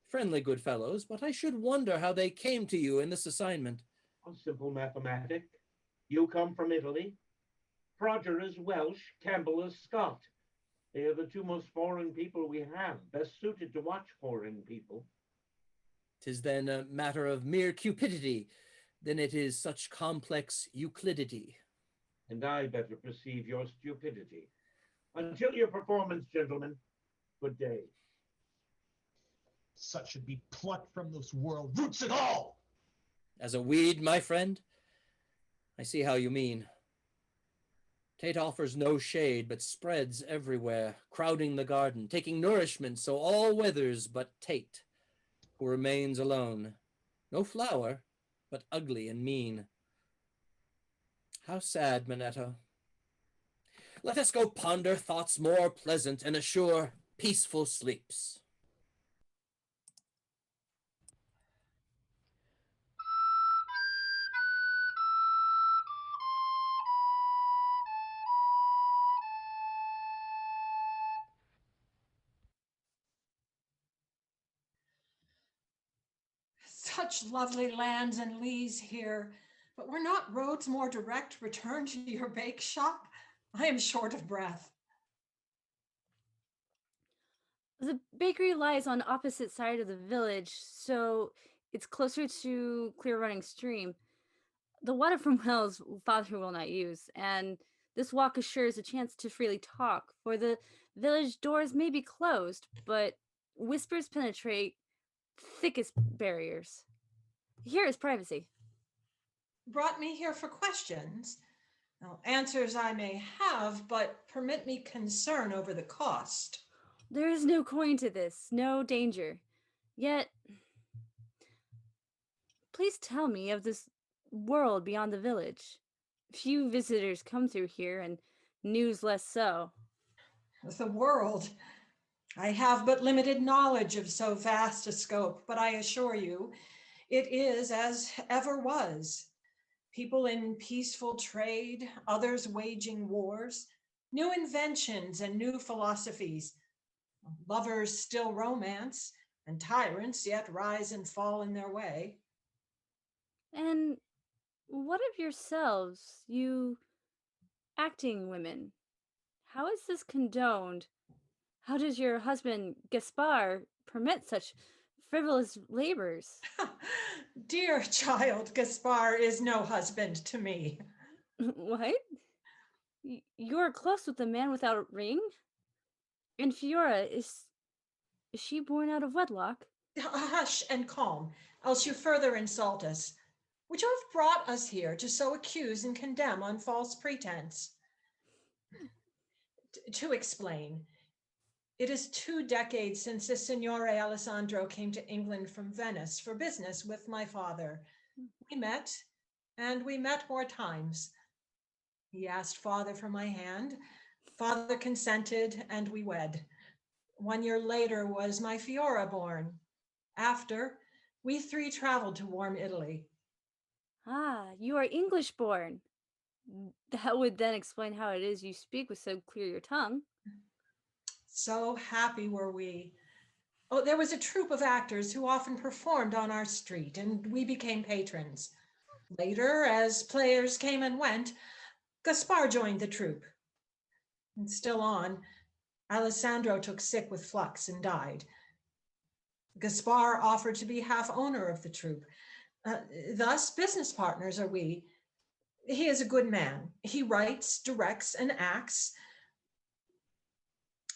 Friendly good fellows, but I should wonder how they came to you in this assignment. A simple mathematic. You come from Italy. Prodger is Welsh, Campbell is Scot. They are the two most foreign people we have, best suited to watch foreign people. 'Tis then a matter of mere cupidity, than it is such complex Euclidity. And I better perceive your stupidity. Until your performance, gentlemen, good day. Such should be plucked from those world roots and all. As a weed, my friend? I see how you mean. Tate offers no shade, but spreads everywhere, crowding the garden, taking nourishment so all withers but Tate, who remains alone. No flower, but ugly and mean. How sad, Manetto. Let us go ponder thoughts more pleasant and assure peaceful sleeps. Such lovely lands and leas here, but were not roads more direct return to your bake shop? I am short of breath. The bakery lies on opposite side of the village, so it's closer to clear running stream. The water from wells father will not use, and this walk assures a chance to freely talk, for the village doors may be closed, but whispers penetrate thickest barriers. Here is privacy. Brought me here for questions. Now, answers I may have, but permit me concern over the cost. There is no coin to this, no danger. Yet, please tell me of this world beyond the village. Few visitors come through here, and news less so. The world. I have but limited knowledge of so vast a scope, but I assure you, it is as ever was. People in peaceful trade, others waging wars, new inventions and new philosophies. Lovers still romance, and tyrants yet rise and fall in their way. And what of yourselves, you acting women? How is this condoned? How does your husband, Gaspar, permit such frivolous labors? Dear child, Gaspar is no husband to me. What? You're close with a man without a ring? And Fiora, is she born out of wedlock? Hush and calm, else you further insult us. Would you have brought us here to so accuse and condemn on false pretense? To explain, it is 2 decades since the Signore Alessandro came to England from Venice for business with my father. We met, and we met more times. He asked father for my hand. Father consented, and we wed. 1 year later was my Fiora born. After, we 3 traveled to warm Italy. Ah, you are English born. That would then explain how it is you speak with so clear your tongue. So happy were we. Oh, there was a troupe of actors who often performed on our street, and we became patrons. Later, as players came and went, Gaspar joined the troupe. And still on, Alessandro took sick with flux and died. Gaspar offered to be half owner of the troupe. Thus, business partners are we. He is a good man. He writes, directs, and acts.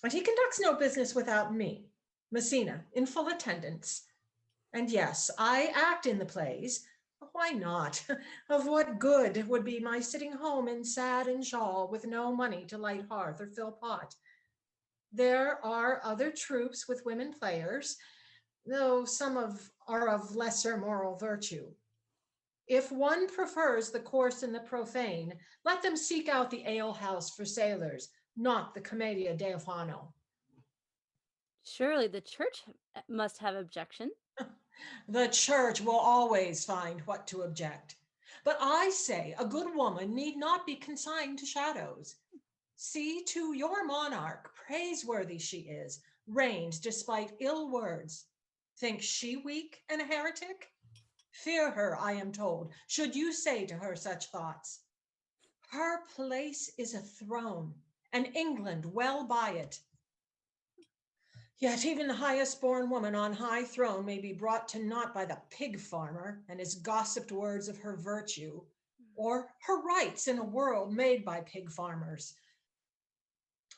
But he conducts no business without me, Messina, in full attendance. And yes, I act in the plays. Why not? Of what good would be my sitting home in sad and shawl with no money to light hearth or fill pot? There are other troupes with women players, though some are of lesser moral virtue. If one prefers the coarse and the profane, let them seek out the alehouse for sailors, not the Commedia dell'Inferno. Surely the church must have objection. The church will always find what to object. But I say a good woman need not be consigned to shadows. See to your monarch, praiseworthy she is, reigns despite ill words. Think she weak and a heretic? Fear her, I am told, should you say to her such thoughts. Her place is a throne, and England well by it. Yet even the highest born woman on high throne may be brought to naught by the pig farmer and his gossiped words of her virtue, or her rights in a world made by pig farmers.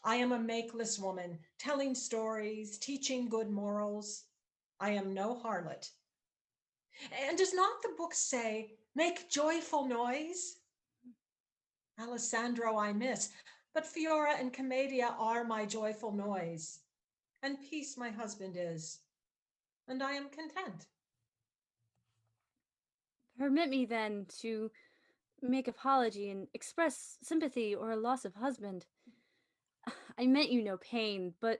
I am a makeless woman, telling stories, teaching good morals. I am no harlot. And does not the book say, make joyful noise? Alessandro I miss, but Fiora and Commedia are my joyful noise. And peace my husband is, and I am content. Permit me then to make apology and express sympathy or a loss of husband. I meant you no pain, but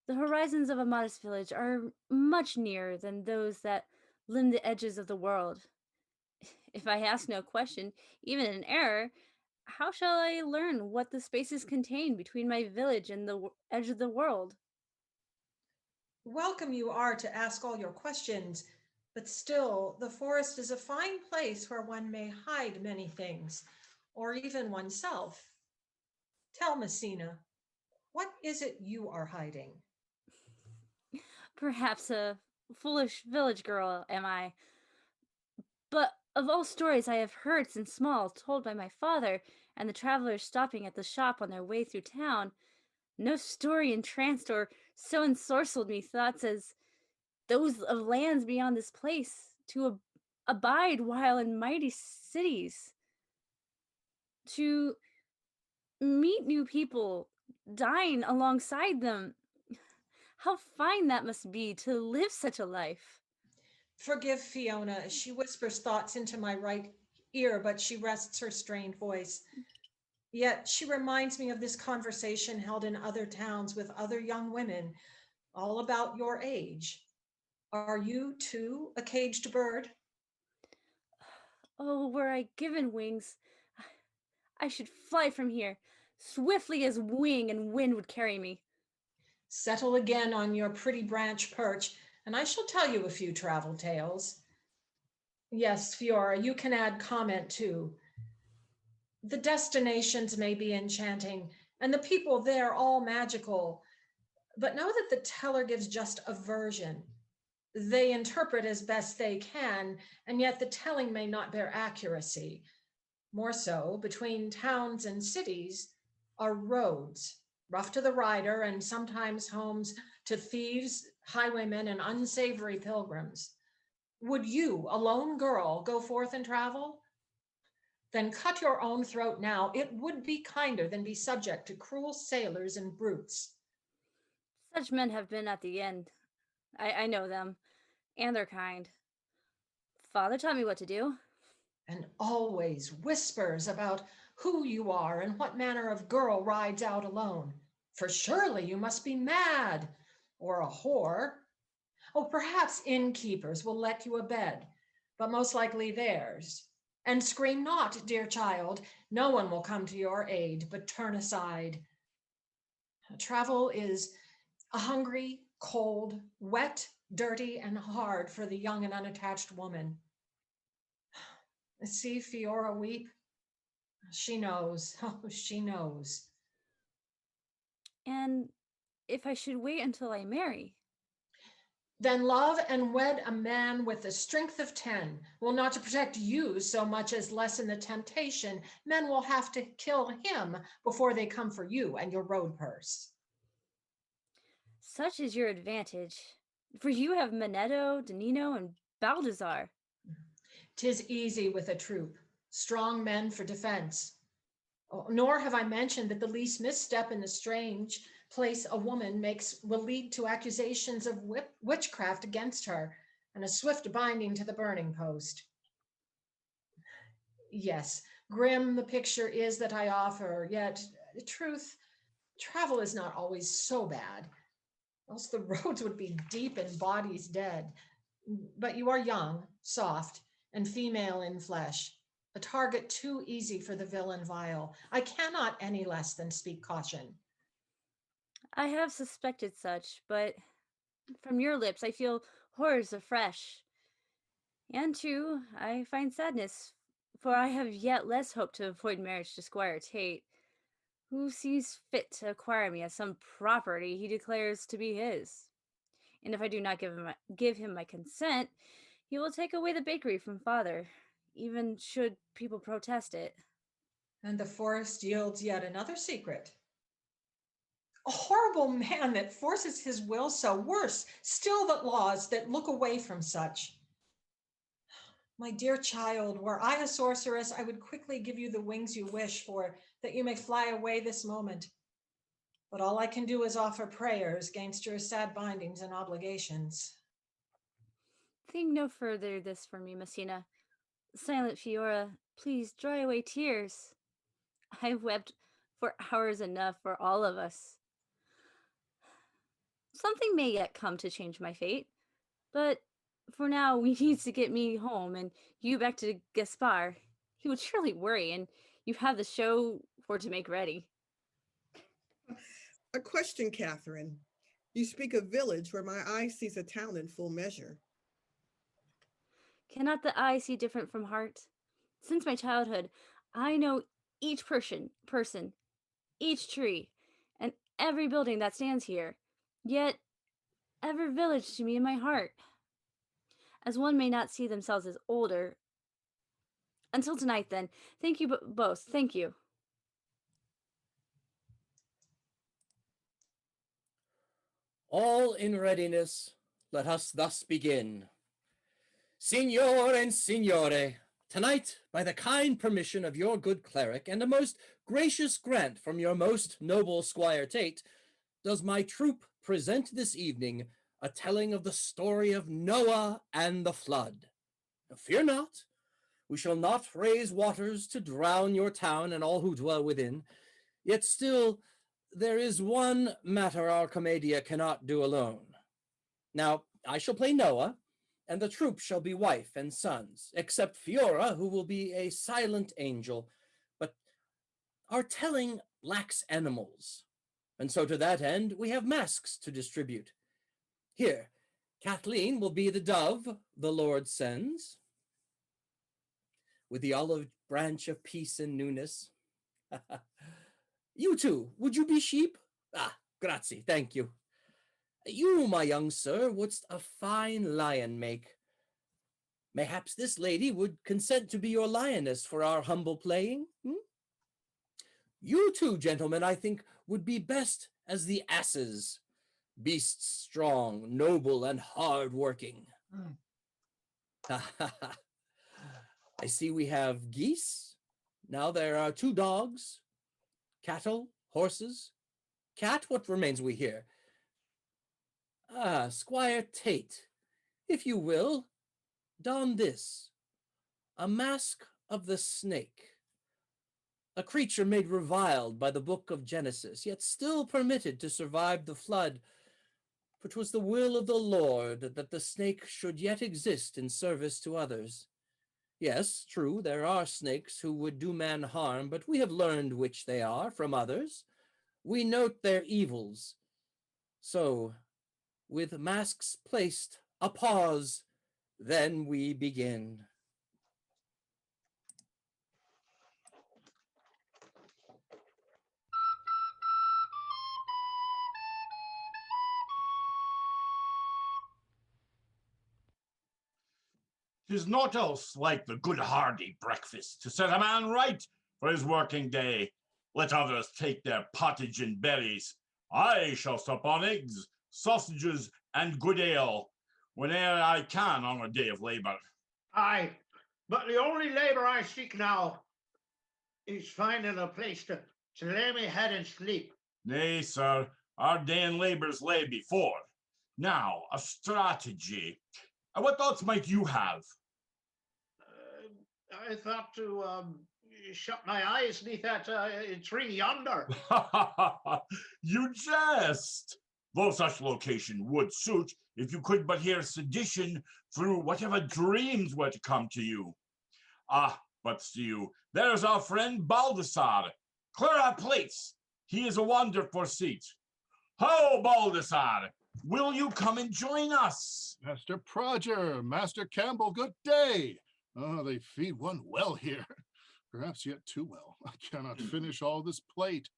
the horizons of a modest village are much nearer than those that limn the edges of the world. If I ask no question, even in error, how shall I learn what the spaces contain between my village and the edge of the world? Welcome you are to ask all your questions, but still the forest is a fine place where one may hide many things, or even oneself. Tell Messina, what is it you are hiding? Perhaps a foolish village girl am I. But of all stories I have heard since small, told by my father and the travelers stopping at the shop on their way through town, no story entranced or so ensorcelled me thoughts as those of lands beyond this place, to abide while in mighty cities, to meet new people, dine alongside them. How fine that must be to live such a life. Forgive Fiona, she whispers thoughts into my right ear, but she rests her strained voice. Yet she reminds me of this conversation held in other towns with other young women, all about your age. Are you too a caged bird? Oh, were I given wings, I should fly from here, swiftly as wing and wind would carry me. Settle again on your pretty branch perch, and I shall tell you a few travel tales. Yes, Fiora, you can add comment too. The destinations may be enchanting, and the people there all magical, but know that the teller gives just a version. They interpret as best they can, and yet the telling may not bear accuracy. More so, between towns and cities are roads, rough to the rider, and sometimes homes to thieves, highwaymen, and unsavory pilgrims. Would you, a lone girl, go forth and travel? Then cut your own throat now. It would be kinder than be subject to cruel sailors and brutes. Such men have been at the end. I know them, and they're kind. Father taught me what to do. And always whispers about who you are and what manner of girl rides out alone. For surely you must be mad, or a whore. Oh, perhaps innkeepers will let you a bed, but most likely theirs. And scream not, dear child, no one will come to your aid, but turn aside. Travel is a hungry, cold, wet, dirty, and hard for the young and unattached woman. See Fiora weep? She knows. Oh, she knows. And if I should wait until I marry? Then love and wed a man with the strength of 10, will not to protect you so much as lessen the temptation. Men will have to kill him before they come for you and your road purse. Such is your advantage, for you have Manetto, Danino, and Baldassar. 'Tis easy with a troop, strong men for defense. Nor have I mentioned that the least misstep in the strange place a woman makes will lead to accusations of witchcraft against her and a swift binding to the burning post. Yes, grim the picture is that I offer, yet truth, travel is not always so bad, else the roads would be deep in bodies dead. But you are young, soft, and female in flesh, a target too easy for the villain vile. I cannot any less than speak caution. I have suspected such, but from your lips I feel horrors afresh. And too, I find sadness, for I have yet less hope to avoid marriage to Squire Tate, who sees fit to acquire me as some property he declares to be his. And if I do not give him my consent, he will take away the bakery from father, even should people protest it. And the forest yields yet another secret. A horrible man that forces his will so, worse still that laws that look away from such. My dear child, were I a sorceress, I would quickly give you the wings you wish for, that you may fly away this moment. But all I can do is offer prayers against your sad bindings and obligations. Think no further this for me, Messina. Silent Fiora, please dry away tears. I've wept for hours enough for all of us. Something may yet come to change my fate, but for now we need to get me home and you back to Gaspar. He would surely worry, and you have the show for to make ready. A question, Catherine. You speak of village where my eye sees a town in full measure. Cannot the eye see different from heart? Since my childhood, I know each person, each tree, and every building that stands here, yet every village to me in my heart. As one may not see themselves as older. Until tonight, then, thank you both. Thank you. All in readiness, let us thus begin. Signor and signore, tonight, by the kind permission of your good cleric and a most gracious grant from your most noble Squire Tate, does my troop present this evening a telling of the story of Noah and the flood. Now, fear not, we shall not raise waters to drown your town and all who dwell within, yet still there is one matter our commedia cannot do alone. Now, I shall play Noah, and the troop shall be wife and sons, except Fiora, who will be a silent angel. But our telling lacks animals, and so to that end we have masks to distribute. Here, Kathleen will be the dove the Lord sends, with the olive branch of peace and newness. You too, would you be sheep? Ah, grazie, thank you. You, my young sir, wouldst a fine lion make. Mayhaps this lady would consent to be your lioness for our humble playing? You two, gentlemen, I think, would be best as the asses, beasts strong, noble, and hard-working. I see we have geese, Now there are 2 dogs, cattle, horses. Cat, what remains we here? Ah, Squire Tate, if you will, don this, a mask of the snake, a creature made reviled by the book of Genesis, yet still permitted to survive the flood. For 'twas the will of the Lord that the snake should yet exist in service to others. Yes, true, there are snakes who would do man harm, but we have learned which they are from others. We note their evils. So, with masks placed, a pause, then we begin. Tis naught else like the good hearty breakfast to set a man right for his working day. Let others take their pottage and berries. I shall sup on eggs, sausages, and good ale, whene'er I can on a day of labor. Aye, but the only labor I seek now is finding a place to lay me head and sleep. Nay, sir, our day and labors lay before. Now, a strategy. What thoughts might you have? I thought to shut my eyes neath that tree yonder. You jest. Though such location would suit if you could but hear sedition through whatever dreams were to come to you. Ah, but see you, there's our friend Baldassar. Clear our plates. He is a wonderful seat. Ho, Baldassar, will you come and join us? Master Prodger, Master Campbell, good day. Oh, they feed one well here. Perhaps yet too well. I cannot finish all this plate.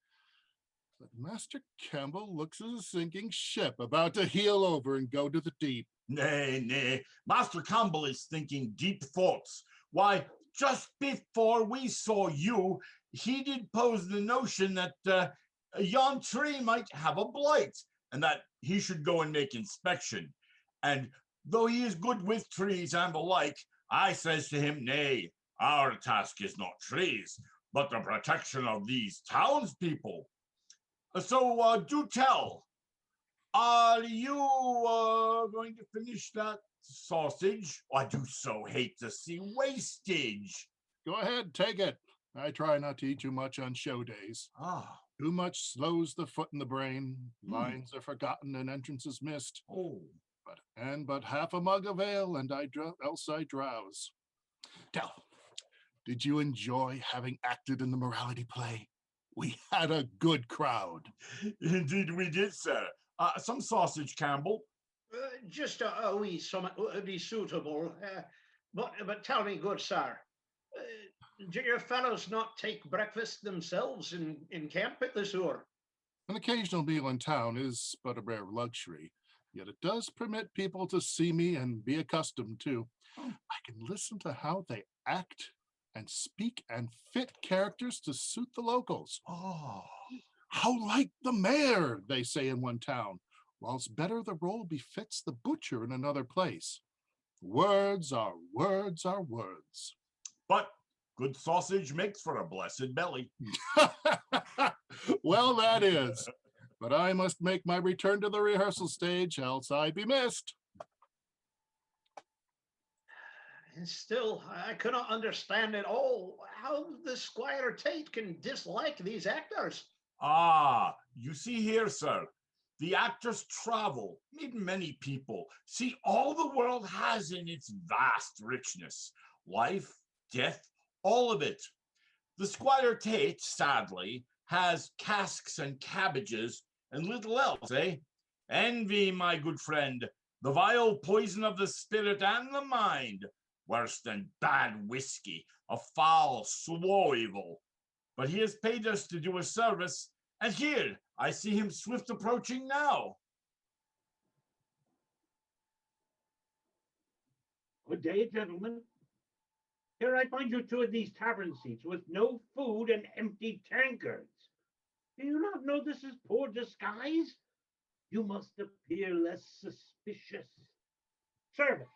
But Master Campbell looks as a sinking ship about to heel over and go to the deep. Nay, nay, Master Campbell is thinking deep thoughts. Why, just before we saw you, he did pose the notion that yon tree might have a blight, and that he should go and make inspection. And though he is good with trees and the like, I says to him, nay, our task is not trees, but the protection of these townspeople. So do tell, are you going to finish that sausage? I do so hate to see wastage. Go ahead, take it. I try not to eat too much on show days. Ah. Too much slows the foot and the brain. Lines are forgotten and entrances missed. Oh. But half a mug of ale and else I drowse. Tell, did you enjoy having acted in the morality play? We had a good crowd. Indeed we did, sir. Some sausage, Campbell. Just a wee something would be suitable. But tell me, good sir, do your fellows not take breakfast themselves in camp at this hour? An occasional meal in town is but a rare luxury, yet it does permit people to see me and be accustomed to. I can listen to how they act and speak and fit characters to suit the locals. Oh. How like the mayor, they say in one town, whilst better the role befits the butcher in another place. Words are words are words. But good sausage makes for a blessed belly. Well, that is. But I must make my return to the rehearsal stage, else I be missed. And still, I cannot understand at all how the Squire Tate can dislike these actors. Ah, you see here, sir, the actors travel, meet many people, see all the world has in its vast richness, life, death, all of it. The Squire Tate, sadly, has casks and cabbages and little else, eh? Envy, my good friend, the vile poison of the spirit and the mind, worse than bad whiskey, a foul, slow evil. But he has paid us to do a service, and here I see him swift approaching now. Good day, gentlemen. Here I find you 2 of these tavern seats with no food and empty tankards. Do you not know this is poor disguise? You must appear less suspicious. Servant,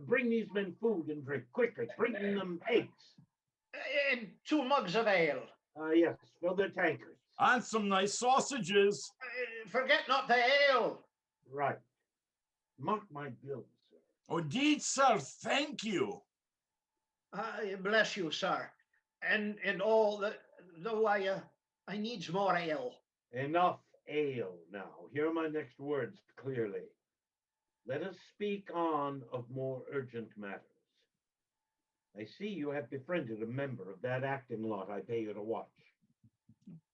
bring these men food and drink quickly. Bring them eggs. And 2 mugs of ale. Yes, fill the tankards. And some nice sausages. Forget not the ale. Right. Mark my bill, sir. Oh, indeed, sir. Thank you. Bless you, sir. And all that, though I needs more ale. Enough ale now. Hear my next words clearly. Let us speak on of more urgent matters. I see you have befriended a member of that acting lot I pay you to watch.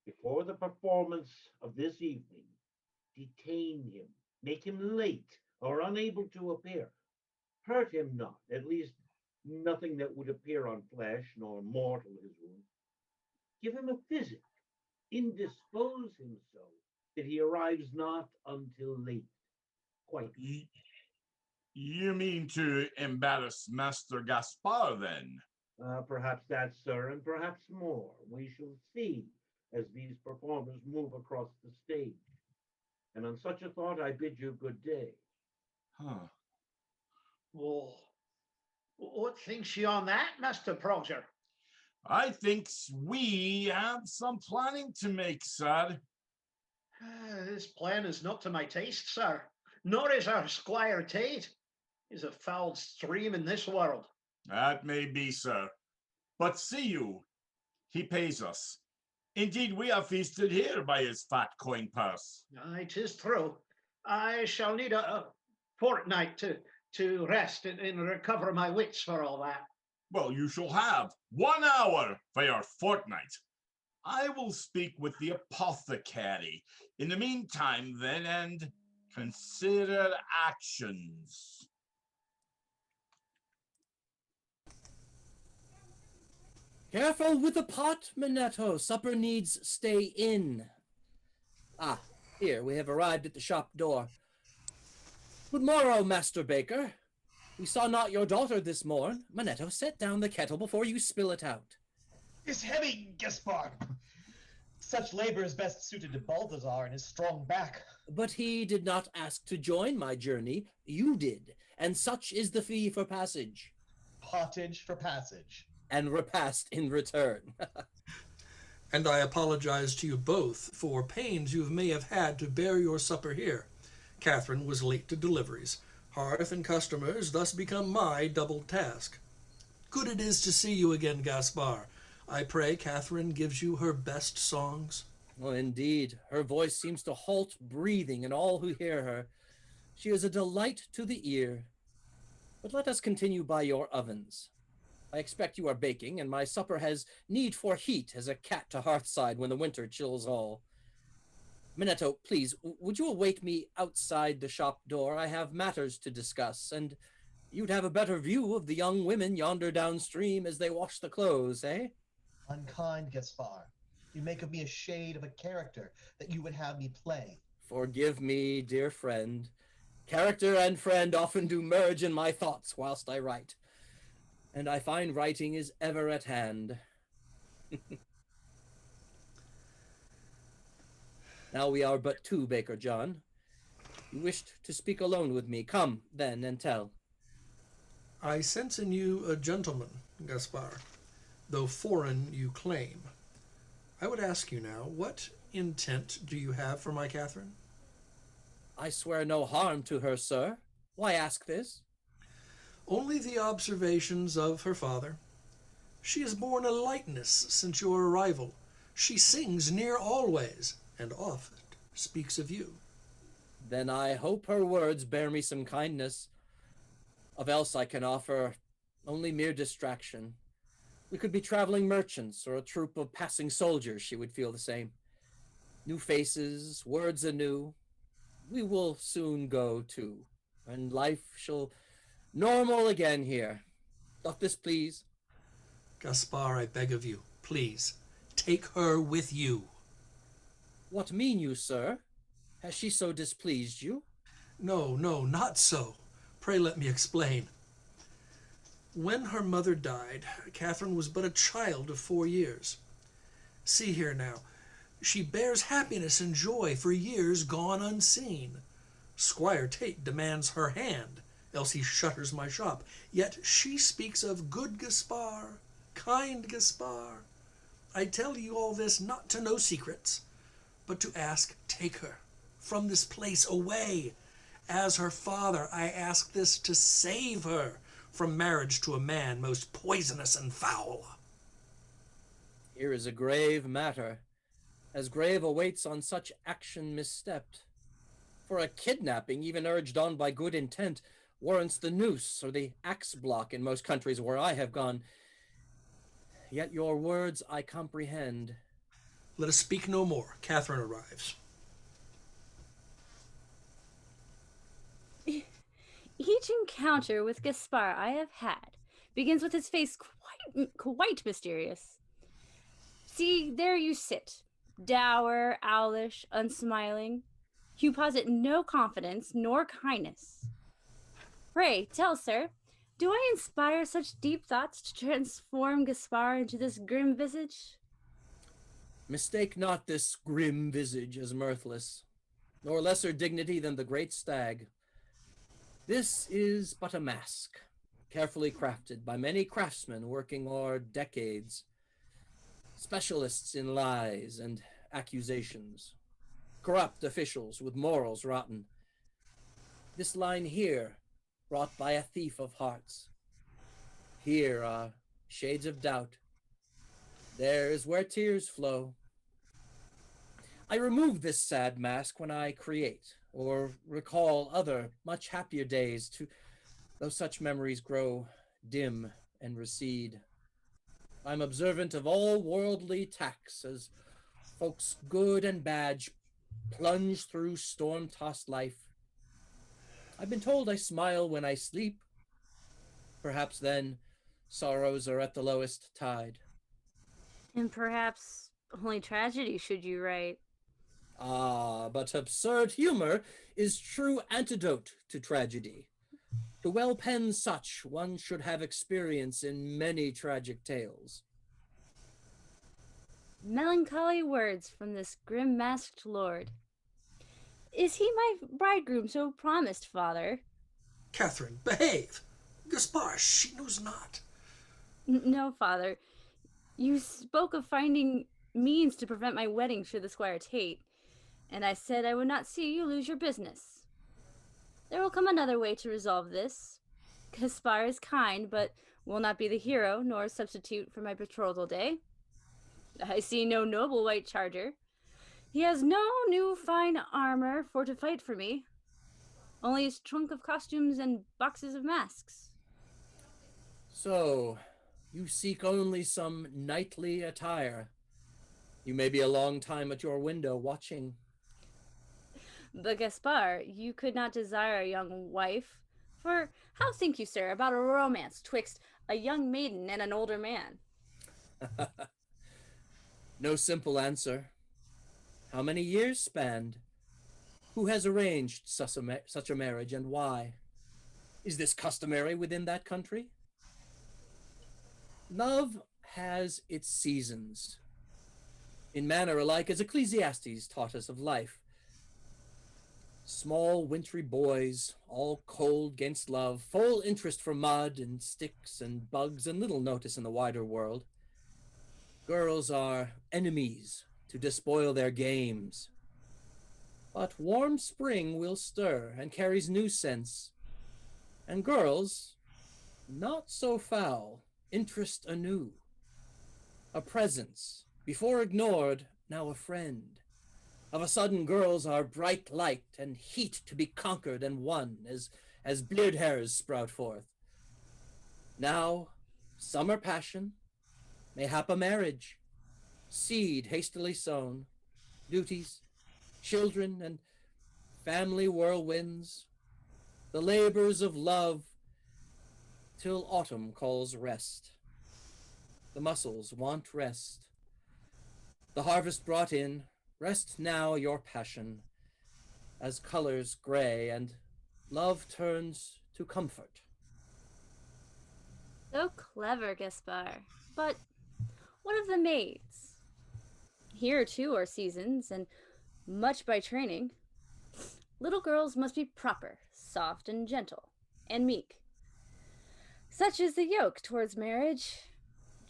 Before the performance of this evening, detain him, make him late or unable to appear. Hurt him not, at least nothing that would appear on flesh nor mortal his wound. Give him a physic, indispose him so that he arrives not until late. Quite. You mean to embarrass Master Gaspar, then? Perhaps that, sir, and perhaps more. We shall see as these performers move across the stage. And on such a thought, I bid you good day. Huh. Oh, what thinks you on that, Master Progger? I think we have some planning to make, sir. This plan is not to my taste, sir, nor is our Squire Tate. He's a foul stream in this world. That may be, sir. But see you, he pays us. Indeed, we are feasted here by his fat coin purse. Aye, 'tis true. I shall need a fortnight to rest and recover my wits for all that. Well, you shall have 1 hour for your fortnight. I will speak with the apothecary in the meantime, then, and consider actions. Careful with the pot, Minetto. Supper needs stay in. Ah, here, we have arrived at the shop door. Good morrow, Master Baker. We saw not your daughter this morn. Minetto, set down the kettle before you spill it out. It's heavy, Gaspar. Such labor is best suited to Balthazar and his strong back. But he did not ask to join my journey. You did, and such is the fee for passage. Pottage for passage. And repast in return. And I apologize to you both for pains you may have had to bear your supper here. Catherine was late to deliveries. Hearth and customers thus become my double task. Good it is to see you again, Gaspar. I pray Catherine gives you her best songs. Oh, indeed. Her voice seems to halt breathing in all who hear her. She is a delight to the ear. But let us continue by your ovens. I expect you are baking, and my supper has need for heat as a cat to hearthside when the winter chills all. Minetto, please, would you await me outside the shop door? I have matters to discuss, and you'd have a better view of the young women yonder downstream as they wash the clothes, eh? Unkind, Gaspar. You make of me a shade of a character that you would have me play. Forgive me, dear friend. Character and friend often do merge in my thoughts whilst I write. And I find writing is ever at hand. Now we are but two, Baker John. You wished to speak alone with me. Come, then, and tell. I sense in you a gentleman, Gaspar, though foreign you claim. I would ask you now, what intent do you have for my Catherine? I swear no harm to her, sir. Why ask this? Only the observations of her father. She has borne a lightness since your arrival. She sings near always, and oft speaks of you. Then I hope her words bear me some kindness. Of else I can offer only mere distraction. We could be traveling merchants or a troop of passing soldiers, she would feel the same. New faces, words anew. We will soon go too, and life shall normal again here. Doth this please? Gaspar, I beg of you, please, take her with you. What mean you, sir? Has she so displeased you? No, not so. Pray let me explain. When her mother died, Catherine was but a child of 4 years. See here now, she bears happiness and joy for years gone unseen. Squire Tate demands her hand, else he shutters my shop. Yet she speaks of good Gaspar kind Gaspar. I tell you all this not to know secrets, but to ask, take her from this place away. As her father, I ask this to save her from marriage to a man most poisonous and foul. Here is a grave matter, as grave awaits on such action misstepped. For a kidnapping, even urged on by good intent, warrants the noose or the axe block in most countries where I have gone. Yet your words I comprehend. Let us speak no more. Catherine arrives. Each encounter with Gaspar I have had begins with his face quite mysterious. See, there you sit, dour, owlish, unsmiling. You posit no confidence nor kindness. Pray, tell, sir, do I inspire such deep thoughts to transform Gaspar into this grim visage? Mistake not this grim visage as mirthless, nor lesser dignity than the great stag. This is but a mask, carefully crafted by many craftsmen working o'er decades, specialists in lies and accusations, corrupt officials with morals rotten. This line here, wrought by a thief of hearts. Here are shades of doubt. There is where tears flow. I remove this sad mask when I create or recall other much happier days, though such memories grow dim and recede. I'm observant of all worldly tacks as folks good and bad plunge through storm-tossed life. I've been told I smile when I sleep. Perhaps then sorrows are at the lowest tide. And perhaps only tragedy should you write. Ah, but absurd humor is true antidote to tragedy. To well pen such, one should have experience in many tragic tales. Melancholy words from this grim-masked lord. Is he my bridegroom so promised, father? Catherine, behave! Gaspar, she knows not. No, father. You spoke of finding means to prevent my wedding should the squire Tate, and I said I would not see you lose your business. There will come another way to resolve this. Gaspar is kind, but will not be the hero nor a substitute for my betrothal day. I see no noble white charger. He has no new fine armor for to fight for me. Only his trunk of costumes and boxes of masks. So, you seek only some knightly attire. You may be a long time at your window watching. But Gaspar, you could not desire a young wife. For how think you, sir, about a romance twixt a young maiden and an older man? No simple answer. How many years spanned? Who has arranged such a marriage, and why? Is this customary within that country? Love has its seasons. In manner alike as Ecclesiastes taught us of life. Small wintry boys, all cold 'gainst love, full interest for mud and sticks and bugs and little notice in the wider world. Girls are enemies to despoil their games. But warm spring will stir and carries new scents, and girls, not so foul, interest anew. A presence, before ignored, now a friend. Of a sudden girls are bright light and heat to be conquered and won as beard hairs sprout forth. Now, summer passion, mayhap a marriage, seed hastily sown, duties, children, and family whirlwinds, the labors of love, till autumn calls rest. The muscles want rest. The harvest brought in, rest now your passion, as colors gray and love turns to comfort. So clever, Gaspar. But what of the maids? Here, too, are seasons, and much by training. Little girls must be proper, soft and gentle, and meek. Such is the yoke towards marriage.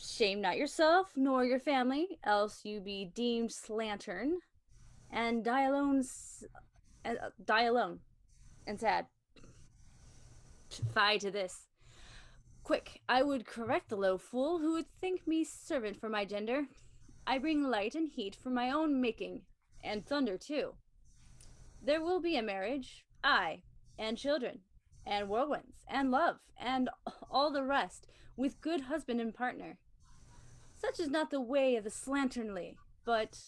Shame not yourself nor your family, else you be deemed slattern, and die alone and sad. Fie to this. Quick, I would correct the low fool who would think me servant for my gender. I bring light and heat from my own making, and thunder too. There will be a marriage, aye, and children, and whirlwinds, and love, and all the rest, with good husband and partner. Such is not the way of the slatternly, but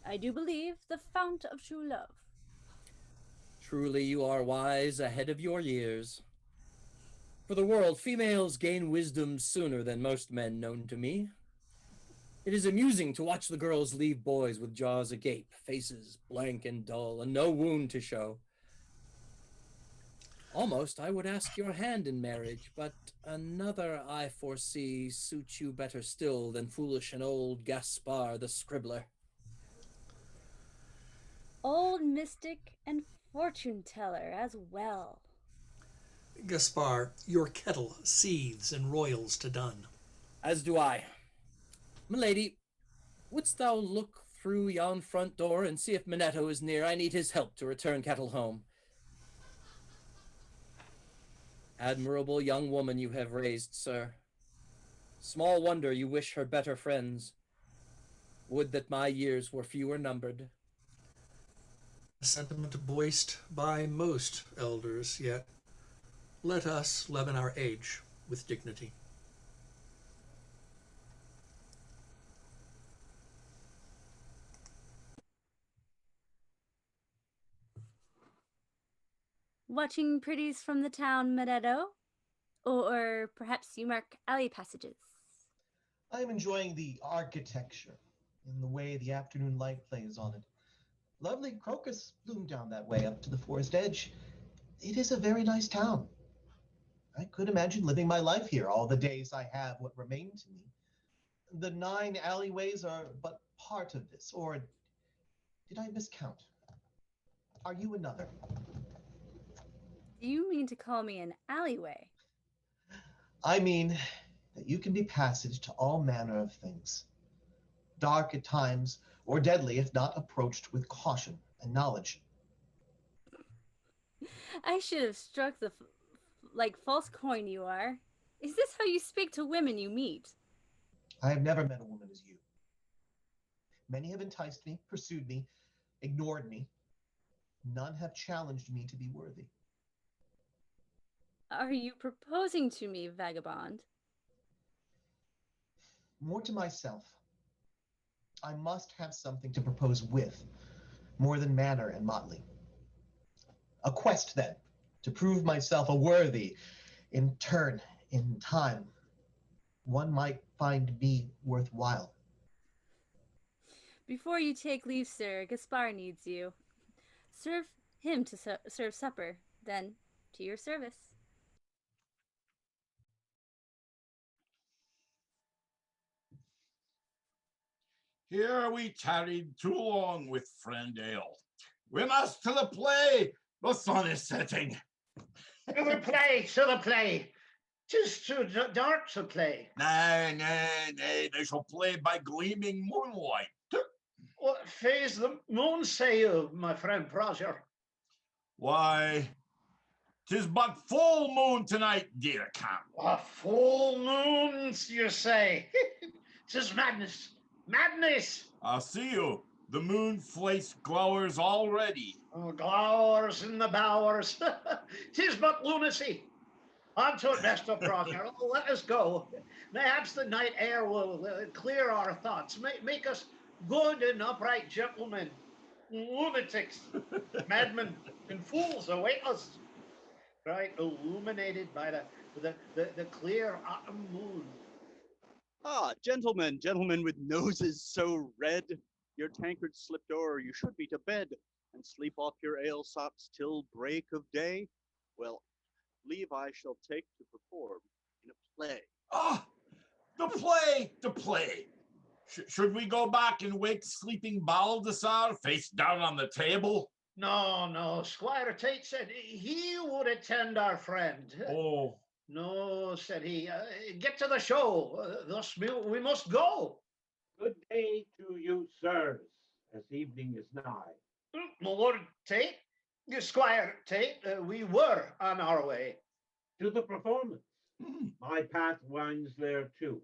I do believe the fount of true love. Truly you are wise ahead of your years. For the world, females gain wisdom sooner than most men known to me. It is amusing to watch the girls leave boys with jaws agape, faces blank and dull, and no wound to show. Almost I would ask your hand in marriage, but another I foresee suits you better still than foolish and old Gaspar the scribbler. Old mystic and fortune teller as well. Gaspar, your kettle seethes and roils to done. As do I. Milady, wouldst thou look through yon front door and see if Minetto is near? I need his help to return cattle home. Admirable young woman you have raised, sir. Small wonder you wish her better friends. Would that my years were fewer numbered. A sentiment voiced by most elders, yet let us leaven our age with dignity. Watching pretties from the town, Minetto? Or perhaps you mark alley passages? I am enjoying the architecture and the way the afternoon light plays on it. Lovely crocus bloom down that way up to the forest edge. It is a very nice town. I could imagine living my life here all the days I have what remain to me. The 9 alleyways are but part of this, or did I miscount? Are you another? Do you mean to call me an alleyway? I mean that you can be passage to all manner of things. Dark at times, or deadly if not approached with caution and knowledge. I should have struck the like false coin you are. Is this how you speak to women you meet? I have never met a woman as you. Many have enticed me, pursued me, ignored me. None have challenged me to be worthy. Are you proposing to me, vagabond? More to myself. I must have something to propose with, more than manner and motley. A quest, then, to prove myself a worthy, in turn, in time, one might find me worthwhile. Before you take leave, sir, Gaspar needs you. Serve him to serve supper, then to your service. Here we tarried too long with friend Ale. We must to the play. The sun is setting. To the play, to the play. 'Tis too dark to play. Nay, nay, nay, they shall play by gleaming moonlight. What phase the moon say you, my friend Proger? Why, 'tis but full moon tonight, dear Count. A full moon, you say? 'Tis madness, madness. I see you. The moon face glowers already. Oh, glowers in the bowers. 'Tis but lunacy. On to it, Master Proger. Let us go. Perhaps the night air will clear our thoughts, make us good and upright gentlemen. Lunatics, madmen, and fools await us. Right, illuminated by the clear autumn moon. Ah, gentlemen, gentlemen with noses so red, your tankard slipped o'er, you should be to bed, and sleep off your ale sops till break of day. Well, leave I shall take to perform in a play. Ah, the play, the play. Should we go back and wake sleeping Baldassar face down on the table? No, no, Squire Tate said he would attend our friend. Oh. No, said he. Get to the show. Thus we must go. Good day to you, sirs, as evening is nigh. My Lord Tate, Squire Tate, we were on our way. To the performance. My path winds there too.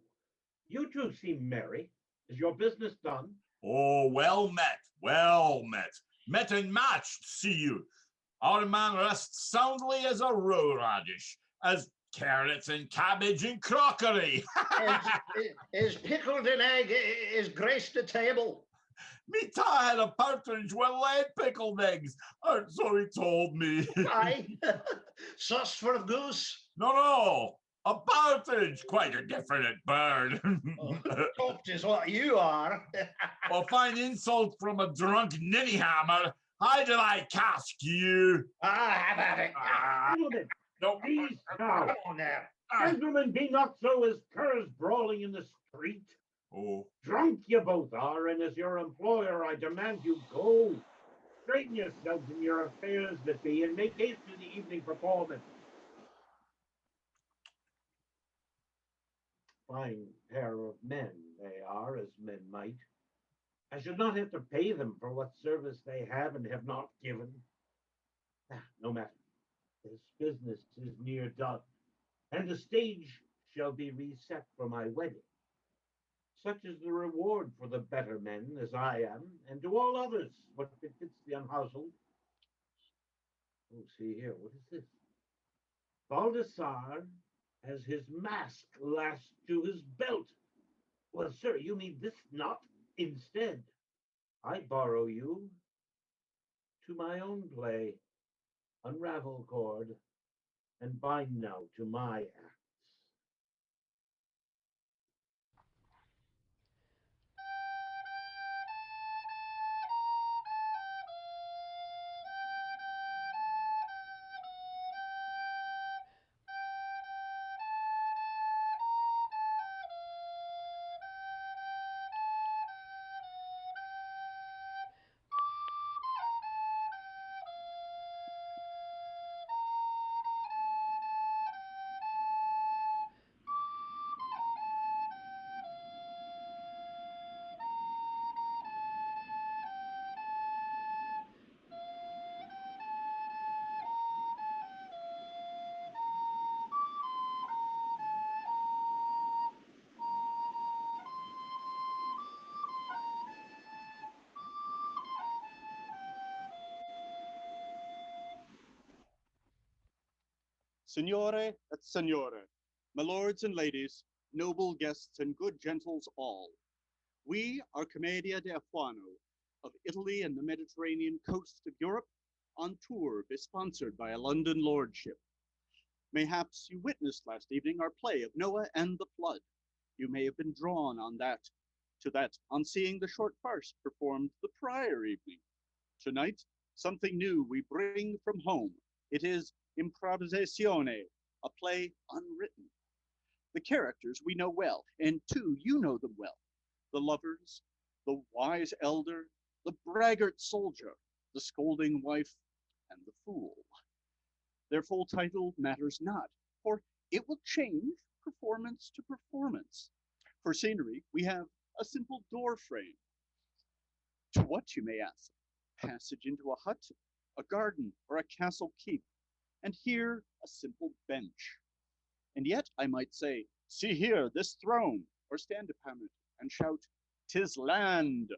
You two seem merry. Is your business done? Oh, well met, well met. Met and matched, see you. Our man rests soundly as a roe radish, as carrots and cabbage and crockery. is pickled in egg is graced the table. Me ta had a partridge well laid pickled eggs, or so he told me. Aye, sauce for the goose. No, a partridge, quite a different bird. Chopped is what you are. A fine insult from a drunk ninnyhammer. How did I cask you? Have at it. Gentlemen, No, please now. Come on now. Gentlemen, be not so as curs brawling in the street. Oh, Drunk you both are, and as your employer, I demand you go. Straighten yourselves in your affairs that be, and make haste to the evening performance. Fine pair of men they are, as men might. I should not have to pay them for what service they have and have not given. No matter. This business is near done, and the stage shall be reset for my wedding. Such is the reward for the better men, as I am, and to all others, what befits the unhouseled. Oh, see here, what is this? Baldassar has his mask lashed to his belt. Well, sir, you need this knot instead. I borrow you to my own play. Unravel cord and bind now to my acts. Signore et signore, my lords and ladies, noble guests and good gentles all. We are Commedia de Afano of Italy and the Mediterranean coast of Europe on tour, besponsored by a London lordship. Mayhaps you witnessed last evening our play of Noah and the Flood. You may have been drawn to that on seeing the short farce performed the prior evening. Tonight, something new we bring from home. It is Improvisazione, a play unwritten. The characters we know well, and too, you know them well. The lovers, the wise elder, the braggart soldier, the scolding wife, and the fool. Their full title matters not, for it will change performance to performance. For scenery, we have a simple door frame. To what, you may ask? Passage into a hut, a garden, or a castle keep, and here a simple bench. And yet I might say, see here this throne, or stand upon it and shout, 'tis land.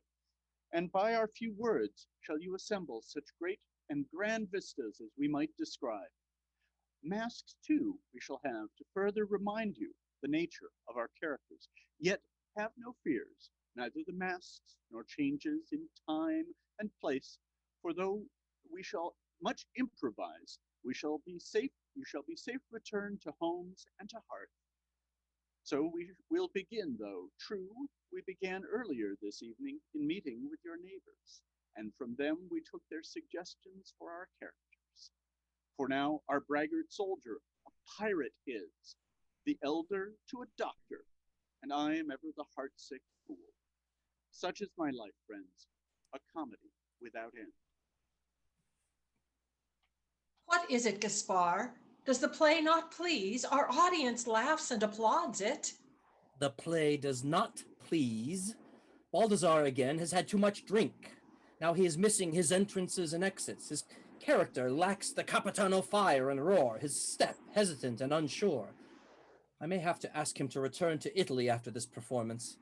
And by our few words shall you assemble such great and grand vistas as we might describe. Masks too we shall have to further remind you the nature of our characters. Yet have no fears, neither the masks nor changes in time and place, for though we shall much improvise, you shall be safe returned to homes and to hearth. So we'll begin, though. True, we began earlier this evening in meeting with your neighbors, and from them we took their suggestions for our characters. For now, our braggart soldier, a pirate is, the elder to a doctor, and I am ever the heartsick fool. Such is my life, friends, a comedy without end. What is it, Gaspar? Does the play not please? Our audience laughs and applauds it. The play does not please. Balthazar again has had too much drink. Now he is missing his entrances and exits. His character lacks the capitano fire and roar, his step hesitant and unsure. I may have to ask him to return to Italy after this performance.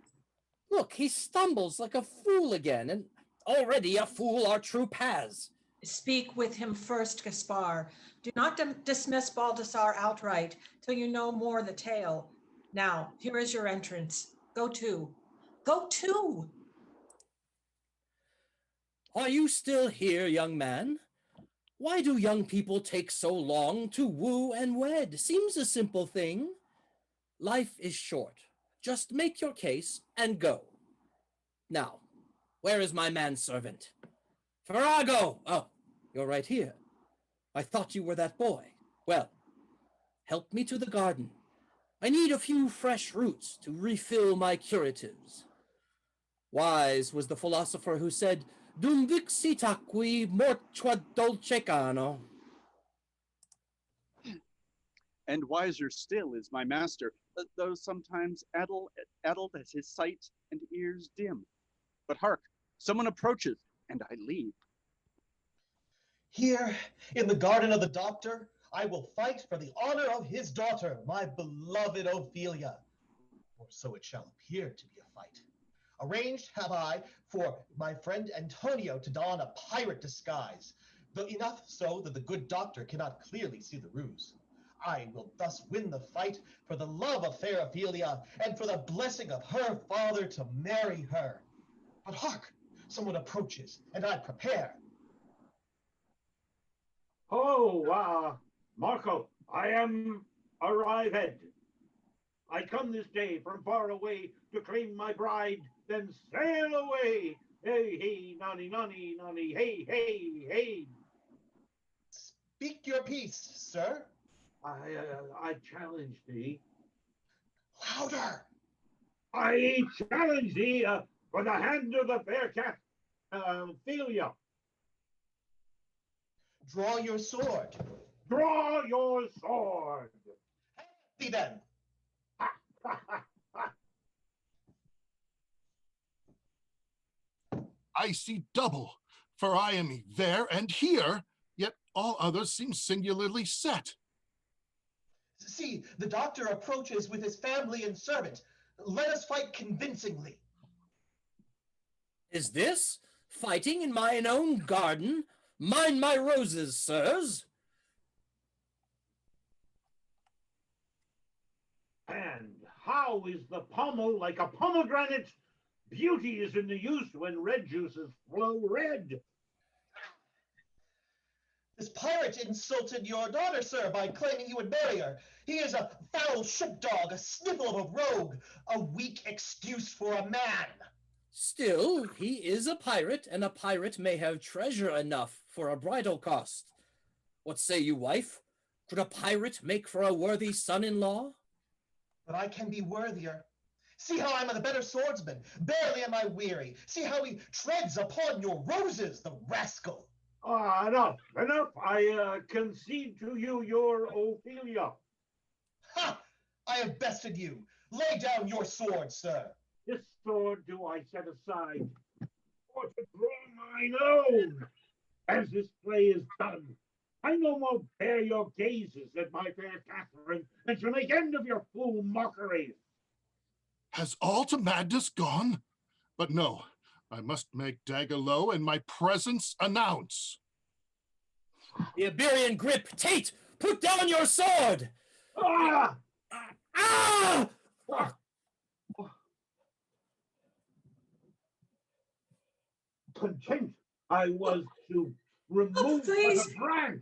Look, he stumbles like a fool again, and already a fool our troupe has. Speak with him first, Gaspar. Do not dismiss Baldassar outright till you know more the tale. Now, here is your entrance. Go to. Go to! Are you still here, young man? Why do young people take so long to woo and wed? Seems a simple thing. Life is short. Just make your case and go. Now, where is my manservant? Farrago! Oh, you're right here. I thought you were that boy. Well, help me to the garden. I need a few fresh roots to refill my curatives. Wise was the philosopher who said, Dum vixit aqui mortua dolce cano. And wiser still is my master, though sometimes addled as his sight and ears dim. But hark, someone approaches, and I leave. Here, in the garden of the doctor, I will fight for the honor of his daughter, my beloved Ophelia. Or so it shall appear to be a fight. Arranged have I for my friend Antonio to don a pirate disguise, though enough so that the good doctor cannot clearly see the ruse. I will thus win the fight for the love of fair Ophelia and for the blessing of her father to marry her. But hark, someone approaches, and I prepare. Oh, Marco, I am arrived. I come this day from far away to claim my bride, then sail away. Hey, hey, nani, nani, nani, hey, hey, hey. Speak your piece, sir. I challenge thee. Louder! I challenge thee for the hand of the fair cat, Ophelia. Draw your sword. Draw your sword. See then. I see double, for I am there and here, yet all others seem singularly set. See, the doctor approaches with his family and servant. Let us fight convincingly. Is this fighting in mine own garden? Mind my roses, sirs. And how is the pommel like a pomegranate? Beauty is in the use when red juices flow red. This pirate insulted your daughter, sir, by claiming you would marry her. He is a foul sheepdog, a sniffle of a rogue, a weak excuse for a man. Still, he is a pirate, and a pirate may have treasure enough for a bridal cost. What say you, wife? Could a pirate make for a worthy son-in-law? But I can be worthier. See how I'm the better swordsman. Barely am I weary. See how he treads upon your roses, the rascal. Enough. I concede to you your Ophelia. Ha! I have bested you. Lay down your sword, sir. This sword do I set aside, or to draw mine own. As this play is done, I no more bear your gazes at my fair Catherine, and shall make end of your fool mockeries. Has all to madness gone? But no, I must make dagger low and my presence announce. The Iberian grip, Tate! Put down your sword! Ah! Ah! Content I was to remove please. the branch.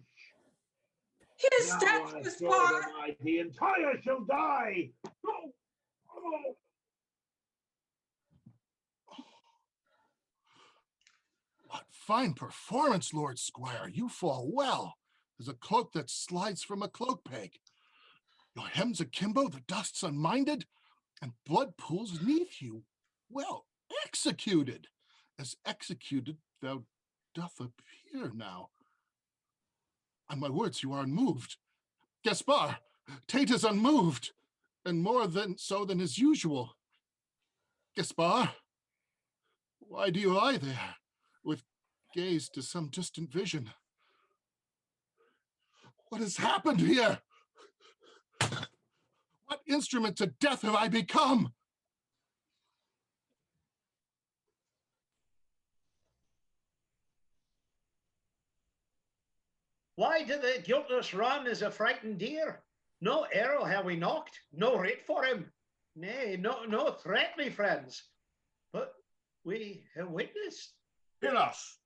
His Now steps I was swear far. them I, the entire shall die. Oh, oh. What fine performance, Lord Squire. You fall well. There's a cloak that slides from a cloak peg. Your hem's akimbo, the dust's unminded, and blood pools neath you. Well executed. As executed thou doth appear now. On my words, you are unmoved. Gaspar, Tate is unmoved, and more than so than is usual. Gaspar, why do you lie there, with gaze to some distant vision? What has happened here? What instrument to death have I become? Why did the guiltless run as a frightened deer? No arrow have we knocked, no rate for him. Nay, no threat, me friends. But we have witnessed. Hear us.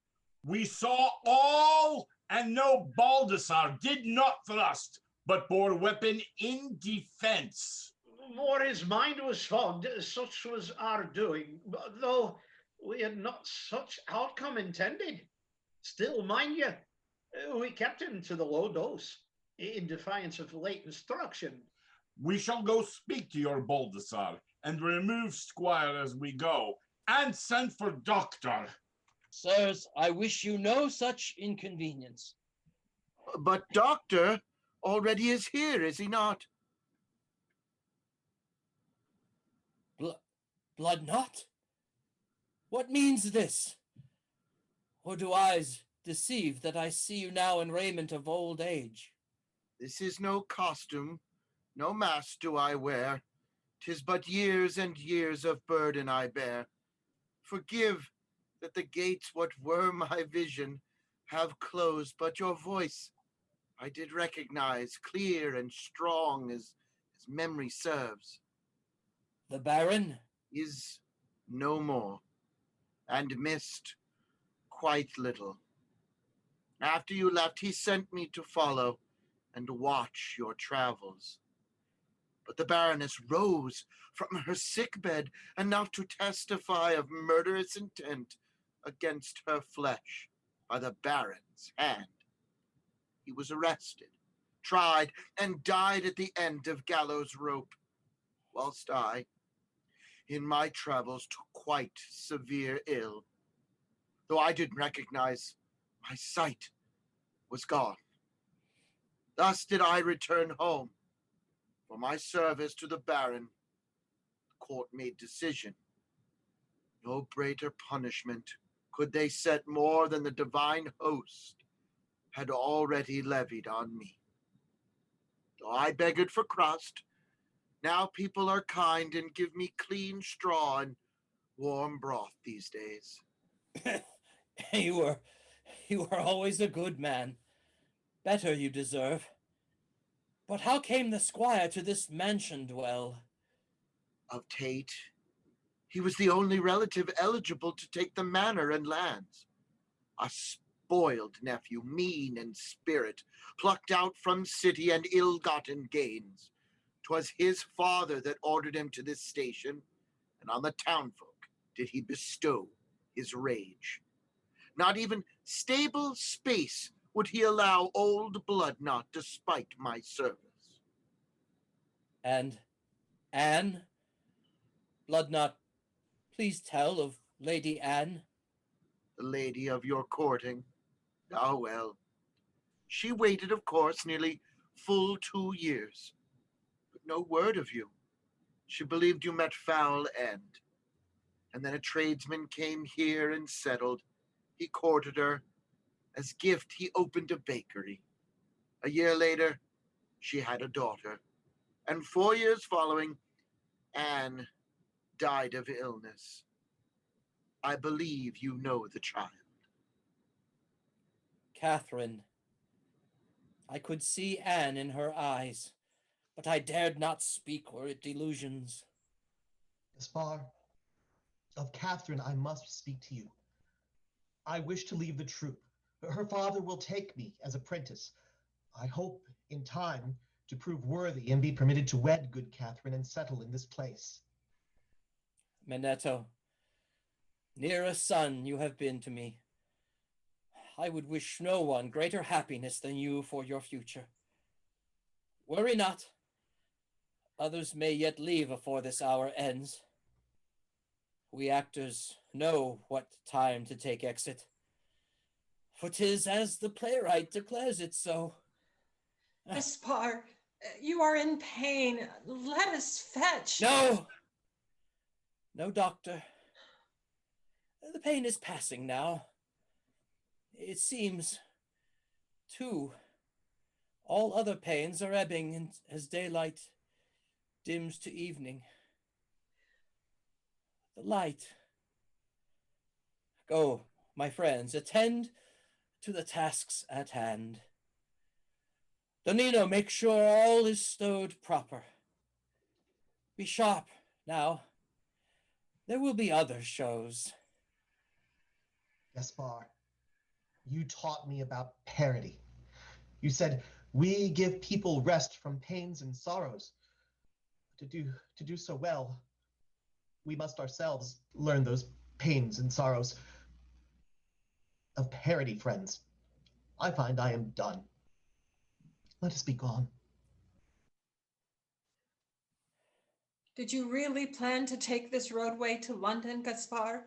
We saw all, and no Baldassar did not thrust, but bore weapon in defense. More his mind was fogged, such was our doing, though we had not such outcome intended. Still, mind you, we kept him to the low dose, in defiance of late instruction. We shall go speak to your Baldassar, and remove Squire as we go, and send for doctor. Sirs, I wish you no such inconvenience. But Doctor already is here, is he not? Blood not? What means this? Or do eyes deceive that I see you now in raiment of old age? This is no costume, no mask do I wear. 'Tis but years and years of burden I bear. Forgive that the gates what were my vision have closed, but your voice I did recognize, clear and strong as memory serves. The Baron is no more, and missed quite little. After you left, he sent me to follow and watch your travels. But the Baroness rose from her sickbed enough to testify of murderous intent against her flesh by the Baron's hand. He was arrested, tried, and died at the end of gallows rope, whilst I, in my travels, took quite severe ill. Though I didn't recognize, my sight was gone. Thus did I return home. For my service to the Baron, the court made decision. No greater punishment could they set more than the divine host had already levied on me. Though I begged for crust, now people are kind and give me clean straw and warm broth these days. You were always a good man. Better you deserve. But how came the squire to this mansion dwell? Of Tate, he was the only relative eligible to take the manor and lands. A spoiled nephew, mean in spirit, plucked out from city and ill-gotten gains. 'Twas his father that ordered him to this station, and on the townfolk did he bestow his rage. Not even stable space would he allow old Bloodknot despite my service. And Anne? Bloodknot, please tell of Lady Anne. The lady of your courting. Ah, well. She waited, of course, nearly full 2 years. But no word of you. She believed you met foul end. And then a tradesman came here and settled. He courted her. As gift, he opened a bakery. A year later, she had a daughter. And 4 years following, Anne died of illness. I believe you know the child. Catherine. I could see Anne in her eyes, but I dared not speak were it delusions. Gaspar, of Catherine I must speak to you. I wish to leave the troop. Her father will take me as apprentice. I hope, in time, to prove worthy and be permitted to wed good Catherine and settle in this place. Minetto, near a son you have been to me. I would wish no one greater happiness than you for your future. Worry not. Others may yet leave afore this hour ends. We actors know what time to take exit. For 'tis as the playwright declares it so. Gaspar, you are in pain. Let us fetch. No! No, doctor. The pain is passing now. It seems, too, all other pains are ebbing as daylight dims to evening. The light. Go, my friends, attend to the tasks at hand. Donino, make sure all is stowed proper. Be sharp now. There will be other shows. Gaspar, you taught me about parody. You said, we give people rest from pains and sorrows. To do so well, we must ourselves learn those pains and sorrows of parody, friends. I find I am done. Let us be gone. Did you really plan to take this roadway to London, Gaspar?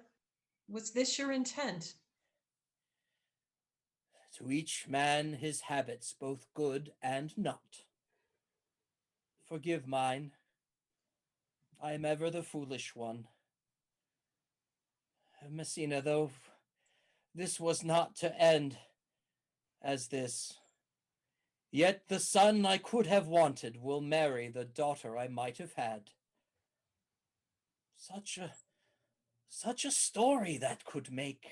Was this your intent? To each man his habits, both good and not. Forgive mine. I am ever the foolish one. Messina, though, this was not to end as this. Yet the son I could have wanted will marry the daughter I might have had. Such a story that could make.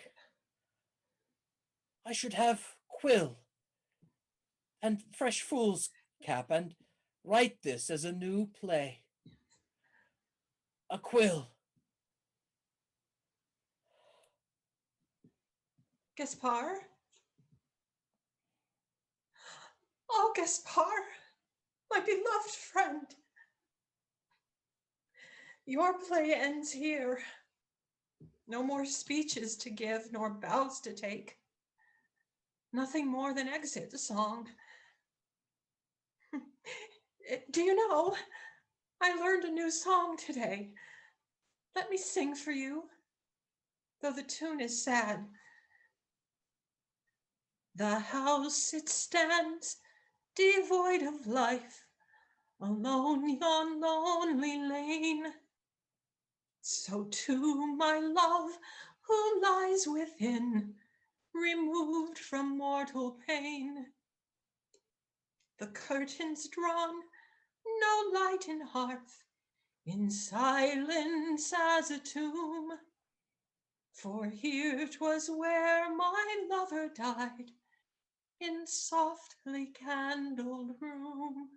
I should have quill and fresh fool's cap and write this as a new play. A quill. Gaspar? Oh, Gaspar, my beloved friend. Your play ends here. No more speeches to give, nor bows to take. Nothing more than exit song. Do you know, I learned a new song today. Let me sing for you, though the tune is sad. The house it stands, devoid of life, alone yon lonely lane. So too my love, who lies within, removed from mortal pain. The curtains drawn, no light in hearth, in silence as a tomb. For here 'twas where my lover died, in softly candled room.